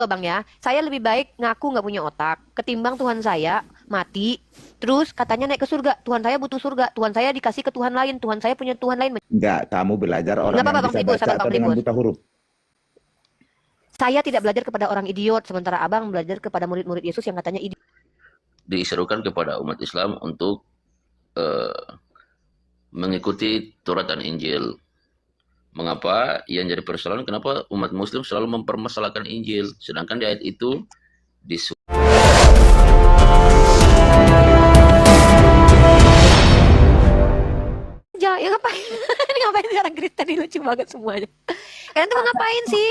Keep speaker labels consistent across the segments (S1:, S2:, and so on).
S1: Bang ya, saya lebih baik ngaku nggak punya otak ketimbang Tuhan saya mati, terus katanya naik ke surga. Tuhan saya butuh surga, Tuhan saya dikasih ke Tuhan lain, Tuhan saya punya Tuhan lain.
S2: Enggak, kamu belajar orang
S1: Nggak
S2: yang
S1: apa-apa Bang
S2: bisa
S1: Filipus,
S2: baca
S1: sabar Bang
S2: atau dengan
S1: Filipus.
S2: buta huruf?
S1: Saya tidak belajar kepada orang idiot, sementara Abang belajar kepada murid-murid Yesus yang katanya idiot.
S3: Diserukan kepada umat Islam untuk mengikuti Taurat dan Injil. Mengapa? Yang jadi persoalan kenapa umat Muslim selalu mempermasalahkan Injil, sedangkan di ayat itu disuruh.
S1: Ya ngapain? Ini ngapain sih orang Kristen ini, lucu banget semuanya. Kalian tuh mau ngapain sih?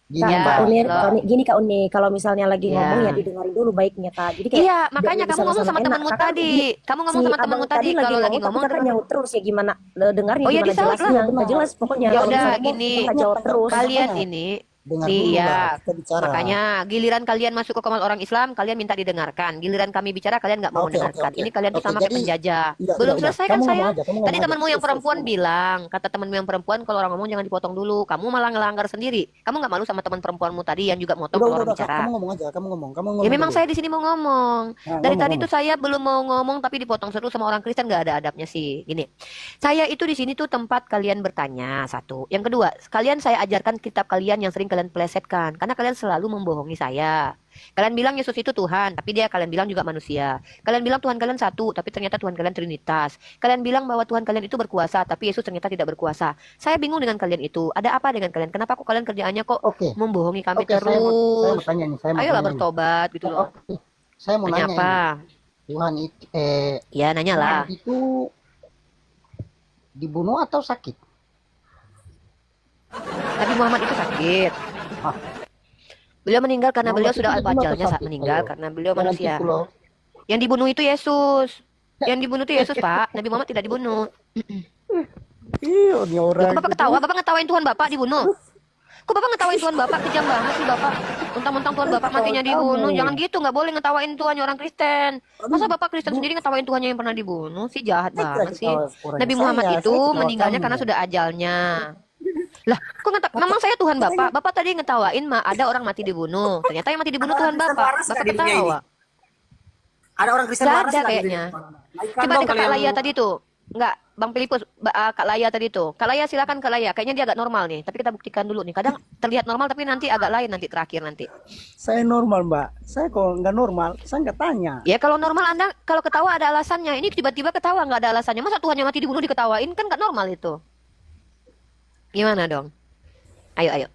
S4: Gini
S1: Ya,
S4: Mbak Uni,
S1: loh.
S4: gini Kak Uni, kalau misalnya lagi
S1: Ya.
S4: ngomong ya didengarin dulu baiknya Kak. Jadi kayak
S1: Iya,
S4: biar
S1: makanya
S4: bisa
S1: kamu ngomong
S4: sama-sama
S1: sama
S4: enak.
S1: temenmu
S4: Kakak
S1: tadi.
S4: gini,
S1: Kamu ngomong
S4: si
S1: sama
S4: abang
S1: temenmu tadi kalau lagi ngomong
S4: tapi kakak
S1: terus.
S4: nyaut terus ya gimana dengarnya
S1: Oh ya
S4: gimana
S1: disaut
S4: jelasnya,
S1: lah.
S4: nggak jelas pokoknya.
S1: Ya
S4: Kalau
S1: udah
S4: misalnya
S1: gini,
S4: kakak jawab terus.
S1: kalian
S5: makanya
S1: ini
S5: dengar dulu
S1: iya,
S5: Mbak, kita bicara.
S1: makanya giliran kalian masuk ke komal orang Islam, kalian minta didengarkan. Giliran kami bicara, kalian nggak mau
S5: Oke,
S1: mendengarkan.
S5: oke.
S1: Ini kalian tuh
S5: Oke,
S1: sama kayak
S5: jadi
S1: penjajah.
S5: udah,
S1: Belum
S5: udah.
S1: selesai
S5: Kamu
S1: kan
S5: ngomong
S1: saya?
S5: aja, kamu
S1: Tadi
S5: ngomong
S1: temanmu
S5: aja.
S1: yang perempuan bilang, kata temanmu yang perempuan kalau orang ngomong jangan dipotong dulu. Kamu malah ngelanggar sendiri. Kamu nggak malu sama teman perempuanmu tadi yang juga motong
S5: Udah,
S1: kalau
S5: udah,
S1: orang
S5: udah.
S1: bicara?
S5: Kamu ngomong aja, kamu ngomong
S1: Ya memang
S5: dulu.
S1: saya di sini mau ngomong.
S5: Nah,
S1: Dari
S5: ngomong,
S1: tadi
S5: ngomong.
S1: tuh saya belum mau ngomong tapi dipotong terus sama orang Kristen, nggak ada adabnya sih. Gini, saya itu di sini tuh tempat kalian bertanya, satu. Yang kedua, kalian saya ajarkan kitab kalian yang sering kalian plesetkan karena kalian selalu membohongi saya. Kalian bilang Yesus itu Tuhan, tapi kalian bilang juga manusia. Kalian bilang Tuhan kalian satu, tapi ternyata Tuhan kalian Trinitas. Kalian bilang bahwa Tuhan kalian itu berkuasa, tapi Yesus ternyata tidak berkuasa. Saya bingung dengan kalian itu. Ada apa dengan kalian? Kenapa kok kalian kerjaannya kok
S5: Oke,
S1: membohongi kami
S5: oke. Saya mau
S1: terus?
S5: tanya nih. Saya mau
S1: Ayolah
S5: tanya nih.
S1: bertobat gitu loh.
S5: Oke, saya mau
S1: Nanya
S5: nanya
S1: apa?
S5: ini. Tuhan itu,
S1: Ya nanya lah.
S5: Tuhan itu dibunuh atau sakit?
S1: Nabi Muhammad itu sakit.
S5: Ah,
S1: Beliau meninggal karena beliau
S5: Muhammad itu
S1: sudah
S5: dibunuh atau
S1: ajalnya saat
S5: sakit?
S1: meninggal
S5: Ayo,
S1: karena beliau
S5: jangan
S1: manusia.
S5: tipu loh.
S1: Yang dibunuh itu Yesus. Yang dibunuh itu Yesus, Pak. Nabi Muhammad tidak dibunuh.
S5: Iya, ini
S1: Loh,
S5: orang
S1: kok Bapak
S5: gitu.
S1: ketawa? Bapak ngetawain Tuhan Bapak dibunuh. Kok Bapak ngetawain Tuhan Bapak? Kejam banget sih Bapak. Mentang-mentang Tuhan Bapak matinya dibunuh.
S5: Kamu.
S1: Jangan gitu, nggak boleh ngetawain Tuhannya orang Kristen. Masa Bapak Kristen sendiri ngetawain Tuhannya yang pernah dibunuh? Sih jahat
S5: Saya tidak
S1: banget sih.
S5: ketawa orangnya.
S1: Nabi Muhammad
S5: Saya
S1: itu
S5: ketawa
S1: meninggalnya
S5: kamu.
S1: karena sudah ajalnya. Lah, kok memang saya Tuhan Bapak? Bapak tadi ngetawain ada orang mati dibunuh. Ternyata yang mati dibunuh Tuhan Bapak. Bapak ketawa.
S6: Ada orang Kristen
S1: Gak
S6: waras
S1: ada
S6: nggak di
S1: kayaknya.
S6: dunia? Naikkan
S1: Coba
S6: dong
S1: nih Kak
S6: kalian.
S1: Laya tadi tuh. Enggak, Bang Filipus, Kak Laya tadi tuh. Kak Laya silakan Kak Laya. Kayaknya dia agak normal nih. Tapi kita buktikan dulu nih. Kadang terlihat normal tapi nanti agak lain nanti terakhir nanti.
S5: Saya normal, Mbak. Saya kalau nggak normal, saya nggak tanya.
S1: Ya kalau normal Anda kalau ketawa ada alasannya. Ini tiba-tiba ketawa nggak ada alasannya. Masa Tuhannya mati dibunuh diketawain kan nggak normal itu. Gimana dong? Ayo, ayo.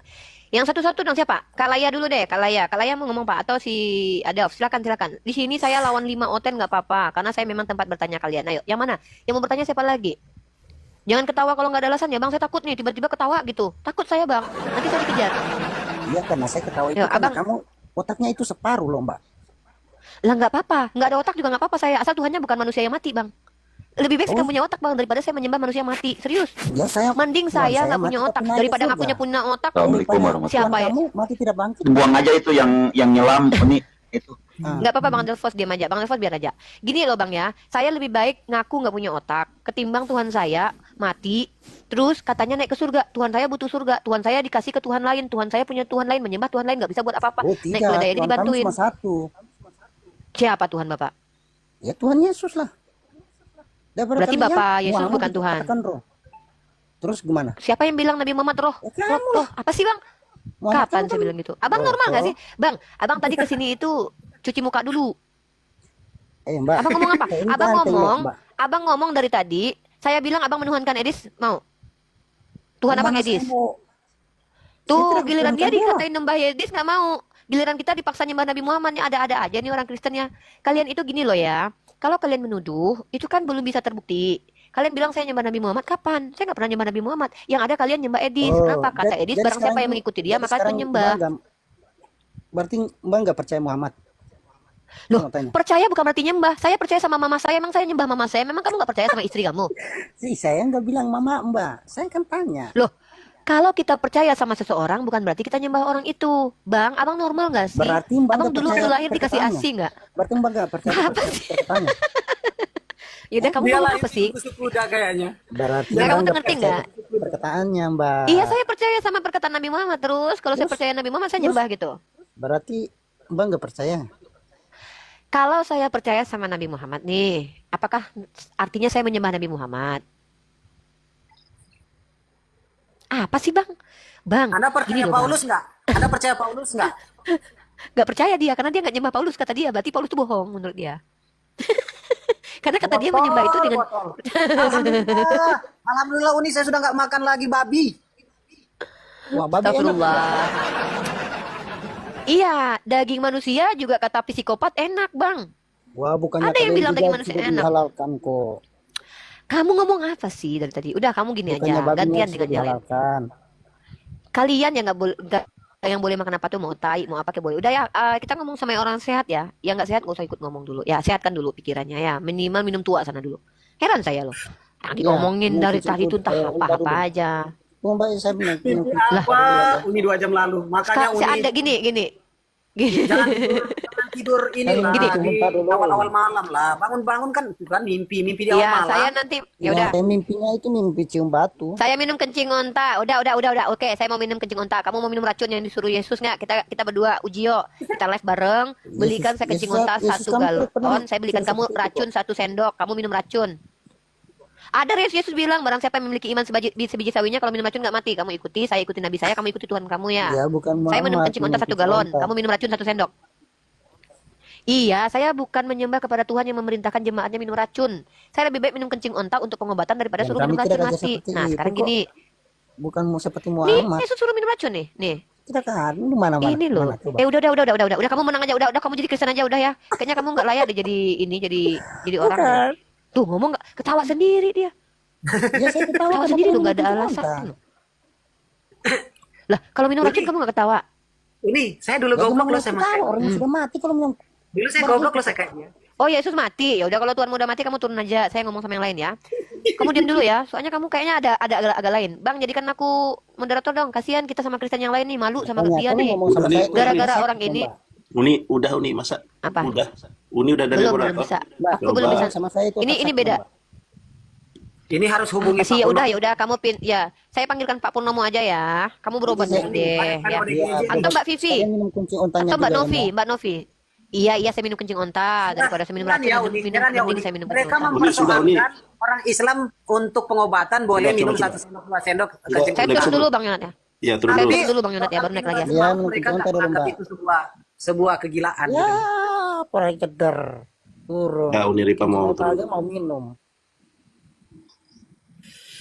S1: Yang satu-satu dong siapa? Kak Laya dulu deh, Kak Laya. Kak Laya mau ngomong Pak atau si Adolf? Silakan, silakan. Di sini saya lawan 5 oten nggak apa-apa karena saya memang tempat bertanya kalian. Ayo, yang mana? Yang mau bertanya siapa lagi? Jangan ketawa kalau nggak ada alasan ya Bang. Saya takut nih tiba-tiba ketawa gitu. Takut saya Bang. Nanti saya dikejar.
S5: Iya, karena saya ketawa itu
S1: Ya,
S5: karena
S1: abang.
S5: kamu otaknya itu separuh loh, Mbak.
S1: Lah nggak apa-apa. Nggak ada otak juga nggak apa-apa saya. Asal Tuhannya bukan manusia yang mati Bang. Lebih baik saya
S5: Oh.
S1: punya otak Bang daripada saya menyembah manusia mati. Serius.
S5: Ya, saya
S1: Mending
S5: Tuhan
S1: saya nggak
S5: mati
S1: punya
S5: tapi
S1: otak
S5: naik ke
S1: daripada nggak
S5: surga.
S1: punya otak.
S3: Assalamualaikum
S5: Daripada
S3: warahmatullahi
S1: Siapa
S5: Tuhan
S1: ya?
S5: kamu mati tidak bangkit.
S7: Buang aja itu yang nyelam ini itu.
S5: Ah,
S1: Nggak apa-apa Bang Delfos diam aja. Bang Delfos biar aja. Gini loh Bang ya. Saya lebih baik ngaku nggak punya otak ketimbang Tuhan saya mati. Terus katanya naik ke surga. Tuhan saya butuh surga. Tuhan saya dikasih ke Tuhan lain. Tuhan saya punya Tuhan lain. Menyembah Tuhan lain nggak bisa buat apa-apa.
S5: oh
S1: Naik
S5: tidak,
S1: keledai aja
S5: Tuhan kamu
S1: dibantuin.
S5: cuma satu.
S1: Siapa Tuhan Bapak?
S5: Ya Tuhan Yesus lah. Daripada
S1: Berarti
S5: kalian,
S1: Bapak Yesus
S5: Muhammad
S1: bukan Tuhan.
S5: dikatakan roh. Terus gimana?
S1: Siapa yang bilang Nabi Muhammad roh?
S5: Ya
S1: Roh,
S5: kamu
S1: roh. Apa sih Bang?
S5: Muhammad
S1: Kapan
S5: kan
S1: saya bilang gitu? Abang
S5: roh,
S1: normal nggak
S5: roh.
S1: sih? Bang, abang tadi kesini itu cuci muka dulu.
S5: Mbak.
S1: Abang ngomong apa?
S5: Ini
S1: Abang
S5: ganteng,
S1: ngomong,
S5: Mbak.
S1: abang ngomong dari tadi. Saya bilang abang menuhankan Edis, mau? Tuhan abang
S5: Mana saya
S1: Edis.
S5: mau-
S1: Tuh,
S5: tidak
S1: giliran dia
S5: menuhankan dia.
S1: dikatain nyembah Edis nggak mau. Giliran kita dipaksa nyembah Nabi Muhammad, nih ada-ada aja nih orang Kristennya. Kalian itu gini loh ya. Kalau kalian menuduh, itu kan belum bisa terbukti. Kalian bilang saya nyembah Nabi Muhammad, kapan? Saya nggak pernah nyembah Nabi Muhammad. Yang ada kalian nyembah Edis.
S5: Oh,
S1: Kenapa? Kata Edis,
S5: jadi
S1: barang siapa
S5: sekarang
S1: yang
S5: itu-
S1: mengikuti dia,
S5: jadi
S1: maka itu
S5: sekarang
S1: nyembah.
S5: Berarti Mbak nggak percaya Muhammad?
S1: Loh,
S5: Mau tanya.
S1: percaya bukan berarti nyembah. Saya percaya sama mama saya, emang saya nyembah mama saya. Memang kamu nggak percaya sama istri kamu?
S5: Saya nggak bilang mama Mbak. Saya kan tanya.
S1: Loh, kalau kita percaya sama seseorang bukan berarti kita nyembah orang itu. Bang, abang normal nggak sih?
S5: Berarti Mbak
S1: Abang
S5: nggak
S1: dulu
S5: percaya
S1: waktu lahir dikasih
S5: perkataannya.
S1: ASI nggak?
S5: Berarti Mbak nggak percaya
S1: Apa
S5: perkataannya.
S1: Yaudah, kamu
S6: Dia
S1: ngomong
S6: lahir
S1: apa sih?
S6: susu kuda kayaknya.
S5: Berarti
S1: Nggak,
S5: Mbak
S1: kamu tuh
S5: nggak
S1: ngerti
S5: percaya
S1: nggak?
S5: perkataannya Mbak.
S1: Iya, saya percaya sama perkataan Nabi Muhammad terus. Kalau saya percaya Nabi Muhammad, saya nyembah gitu.
S5: Berarti Mbak nggak percaya?
S1: Kalau saya percaya sama Nabi Muhammad nih, apakah artinya saya menyembah Nabi Muhammad? Apa sih Bang? Bang,
S6: Anda
S1: gini
S6: percaya
S1: loh Bang.
S6: Paulus nggak? Anda percaya Paulus nggak?
S1: Gak percaya dia, karena dia gak nyembah Paulus, kata dia. Berarti Paulus itu bohong menurut dia. Karena kata dia menyembah itu dengan...
S6: Botol. Alhamdulillah. Alhamdulillah Uni saya sudah nggak makan lagi babi.
S5: Wah, babi enak.
S1: Astagfirullah. Iya, daging manusia juga kata psikopat enak Bang.
S5: Wah, bukannya
S1: Ada yang
S5: kalian
S1: bilang
S5: juga
S1: daging manusia
S5: sudah
S1: enak.
S5: dihalalkan kok.
S1: Kamu ngomong apa sih dari tadi? Udah kamu gini
S5: Bukannya
S1: aja,
S5: babinya
S1: gantian
S5: sudah
S1: dengan yang lain.
S5: dihalalkan.
S1: Kalian yang nggak boleh, yang boleh makan apa tuh, mau tai, mau apa kayak boleh. Udah ya, kita ngomong sama yang orang sehat ya. Yang nggak sehat nggak usah ikut ngomong dulu. Ya sehatkan dulu pikirannya ya. Minimal minum tua sana dulu. Heran saya loh. Yang
S5: Iya,
S1: ngomongin
S5: minum
S1: dari
S5: susu
S1: tadi tuh entah
S5: kayak
S1: apa-apa
S5: dulu.
S1: aja.
S5: Oh, Mbak, saya minum
S6: Apa? Uni 2 jam lalu. Makanya Uni
S1: Ada gini.
S6: jangan tidur ini lah
S1: Gini.
S6: di awal-awal malam lah. Bangun-bangun kan bukan mimpi di awal
S1: Iya,
S6: malam.
S1: saya nanti ya
S5: Ya,
S1: udah.
S5: saya mimpinya itu mimpi cium batu.
S1: Saya minum kencing onta. Udah. Oke, saya mau minum kencing onta. Kamu mau minum racun yang disuruh Yesus nggak? Kita berdua uji yuk. Kita live bareng. Belikan saya kencing
S5: Yesus-
S1: onta
S5: Yesus
S1: 1
S5: kan
S1: galon.
S5: pernah
S1: Saya belikan kamu
S5: seperti itu
S1: racun 1 sendok. Kamu minum racun. Ada Yesus bilang, barang siapa yang memiliki iman sebiji sawinya, kalau minum racun nggak mati. Kamu ikuti, saya ikuti Nabi saya, kamu ikuti Tuhan kamu ya.
S5: Ya, bukan
S1: Saya minum
S5: Muhammad,
S1: kencing onta 1
S5: kencing
S1: galon.
S5: onta.
S1: Kamu minum racun 1 sendok. Iya, saya bukan menyembah kepada Tuhan yang memerintahkan jemaatnya minum racun. Saya lebih baik minum kencing onta untuk pengobatan daripada
S5: Dan
S1: suruh
S5: kami
S1: minum
S5: tidak
S1: racun
S5: kerja
S1: mati.
S5: seperti
S1: Nah,
S5: itu
S1: sekarang
S5: kok.
S1: gini.
S5: Bukan mau seperti
S1: Nih,
S5: Muhammad.
S1: Yesus suruh minum racun nih.
S5: Kita kan di mana-mana.
S1: Ini loh.
S5: Mana, coba.
S1: Udah kamu menang aja. Udah kamu jadi Kristen aja udah ya. Kayaknya kamu nggak layak deh jadi orang.
S5: Bukan.
S1: Tuh ngomong nggak ketawa sendiri dia.
S5: Ya, saya ketawa
S1: Ketawa
S5: kenapa
S1: sendiri tuh
S5: minum
S1: nggak ada
S5: kencing
S1: alasan.
S5: onta?
S1: Lah kalau minum racun kamu nggak ketawa.
S6: Ini saya dulu
S5: Ya,
S6: goblok
S5: gimana
S6: loh saya
S5: kita tahu
S6: makanya.
S5: orang yang sudah mati kalau minum.
S6: Dulu saya goblok loh saya kayaknya.
S1: Oh Yesus mati. Ya udah kalau Tuhan udah mati kamu turun aja. Saya ngomong sama yang lain ya. Kamu diam dulu ya. Soalnya kamu kayaknya ada agak lain. Bang jadikan aku moderator dong. Kasihan kita sama Kristen yang lain nih malu sama
S5: Makanya,
S1: dia
S5: kamu
S1: nih.
S5: ngomong sama
S2: Udah,
S5: saya
S2: nih.
S5: itu
S1: Gara-gara
S5: bisa,
S1: orang ini.
S5: Mbak.
S2: Uni masa
S1: Apa?
S2: Uni udah dari
S1: Belum
S2: moderator.
S1: bisa.
S5: Mbak,
S1: Aku belum
S2: coba.
S1: bisa.
S5: sama saya itu
S1: Ini
S5: otak
S1: beda.
S5: Mbak.
S6: Ini harus hubungi
S1: Sih
S6: Pak
S1: ya udah kamu ya. Saya panggilkan Pak Purnomo aja ya. Kamu berobat
S5: Iya,
S1: dulu deh ya.
S5: Iya,
S1: Atau Mbak Vivi.
S5: Saya minum kencing ontanya
S1: Atau Mbak
S5: juga,
S1: Novi,
S5: ya,
S1: Mbak Novi. Iya saya minum kencing onta daripada saya minum
S6: Jangan
S1: racun.
S6: ya, Uni. Jangan ya, Uni.
S1: Mending saya minum
S6: Mereka
S1: kencing onta.
S2: Uni, sudah, Uni.
S6: mempersoalkan orang Islam untuk pengobatan boleh
S2: Coba,
S6: minum
S2: coba.
S6: 1 sendok 2 sendok
S2: Coba.
S6: kencing
S1: Saya
S2: Udah,
S1: turun
S2: coba.
S1: dulu Bang Yonat ya.
S2: Iya, turun
S1: Saya
S2: dulu.
S1: turun dulu Bang Yonat ya, baru naik lagi ya.
S5: Iya, minum
S6: mereka
S5: kencing onta
S6: nggak
S5: dulu,
S6: menganggap
S5: Mbak.
S6: itu sebuah kegilaan.
S5: Ya,
S6: gitu.
S5: orang ceder. Turun.
S2: Ya, Uni Ripa mau
S5: Kencing onta
S2: turun.
S5: aja mau minum.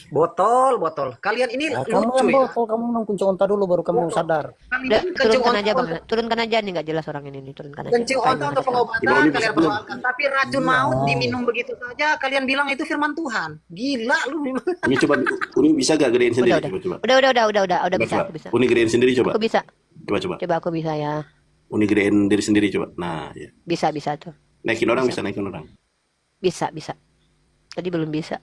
S6: Botol. Kalian ini
S5: Ya, kamu
S6: lucu
S5: yang
S6: ya.
S5: botol, kamu minum kencing onta dulu baru kamu sadar.
S1: Udah,
S6: Kalian kencing
S1: turunkan
S6: onta
S1: aja Bang.
S6: untuk-
S1: Turunkan aja nih nggak jelas orang ini nih, turunkan aja.
S6: kencing onta untuk pengobatan
S2: Gimana, Uni,
S6: kalian
S2: bisa
S6: persoalkan. Tapi racun maut diminum begitu saja. Kalian bilang itu firman Tuhan. Gila lu.
S2: Uni coba Uni bisa gak gedein sendiri
S1: Udah.
S2: coba.
S1: Udah bisa,
S2: Coba.
S1: aku bisa.
S2: Uni gedein sendiri coba.
S1: Aku bisa.
S2: Coba.
S1: Coba aku bisa ya.
S2: Uni gedein diri sendiri coba. Nah, ya.
S1: Bisa tuh.
S2: Naikin orang bisa naikin orang.
S1: Bisa. Tadi belum bisa.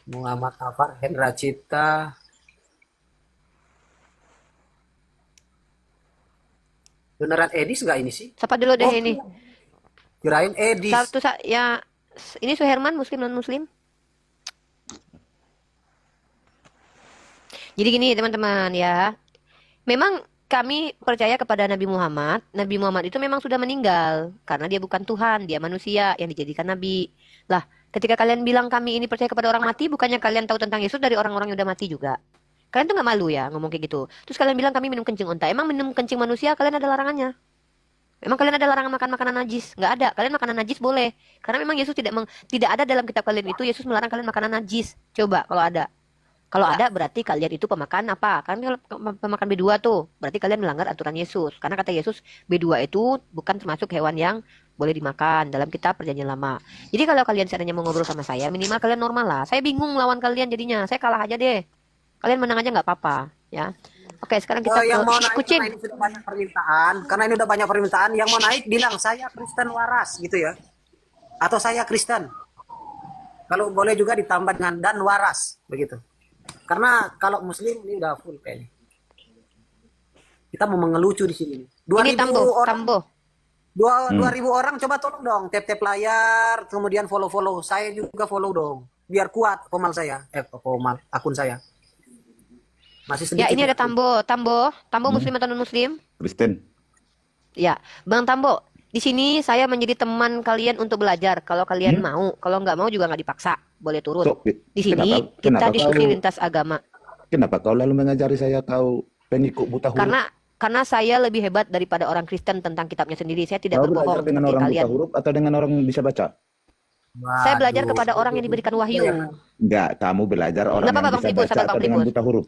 S6: Muhammad Afar, Hendra Cipta. Beneran Edis nggak ini sih?
S1: Siapa dulu deh ini?
S6: Kirain Edis.
S1: Ya ini Suherman muslim non muslim. Jadi gini teman-teman ya. Memang kami percaya kepada Nabi Muhammad. Nabi Muhammad itu memang sudah meninggal karena dia bukan Tuhan, dia manusia yang dijadikan nabi. Lah, ketika kalian bilang kami ini percaya kepada orang mati, bukannya kalian tahu tentang Yesus dari orang-orang yang udah mati juga? Kalian tuh nggak malu ya ngomong kayak gitu. Terus kalian bilang kami minum kencing onta. Emang minum kencing manusia kalian ada larangannya? Emang kalian ada larangan makan makanan najis? Nggak ada. Kalian makanan najis boleh. Karena memang Yesus tidak ada dalam kitab kalian itu Yesus melarang kalian makanan najis. Coba kalau ada. Kalau ada berarti kalian itu pemakan apa? Kan kalau pemakan B2 tuh, berarti kalian melanggar aturan Yesus. Karena kata Yesus B2 itu bukan termasuk hewan yang boleh dimakan dalam kitab Perjanjian Lama. Jadi kalau kalian seandainya mau ngobrol sama saya, minimal kalian normal lah. Saya bingung lawan kalian jadinya. Saya kalah aja deh. Kalian menang aja nggak apa-apa, ya. Oke, sekarang kita
S6: yang mau
S1: ke
S6: naik
S1: kucing.
S6: karena ini sudah banyak permintaan. Karena ini udah banyak permintaan, yang mau naik bilang saya Kristen waras gitu ya. Atau saya Kristen. Kalau boleh juga ditambah dengan dan waras begitu. Karena kalau muslim ini udah full kayaknya. Kita mau mengelucu di sini.
S1: Ini
S6: 2000 orang,
S1: Tambo.
S6: 2000 orang coba tolong dong tap-tap layar, kemudian follow-follow. Saya juga follow dong. Biar kuat akun saya. Masih
S1: Ya,
S6: sedikit.
S1: ini ada Tambo Muslim atau non Muslim?
S7: Kristen.
S1: Ya, Bang Tambo. Di sini saya menjadi teman kalian untuk belajar. Kalau kalian mau, kalau nggak mau juga nggak dipaksa, boleh turun.
S7: Sok,
S1: Di sini
S7: kenapa
S1: kita diskusi
S7: kau-
S1: lintas agama.
S7: Kenapa kau lalu mengajari saya tahu pengikut buta huruf?
S1: Karena saya lebih hebat daripada orang Kristen tentang kitabnya sendiri. Saya tidak
S7: Kau belajar
S1: berbohong
S7: dengan
S1: seperti
S7: orang
S1: kalian.
S7: buta huruf atau dengan orang bisa baca?
S1: Saya belajar
S6: Waduh.
S1: kepada orang yang diberikan wahyu.
S7: Enggak, kamu belajar orang
S1: Nggak apa-apa,
S7: yang
S1: Bang
S7: bisa
S1: Tribun,
S7: baca
S1: sahabat
S7: atau
S1: Bang
S7: dengan
S1: Tribun.
S7: buta huruf?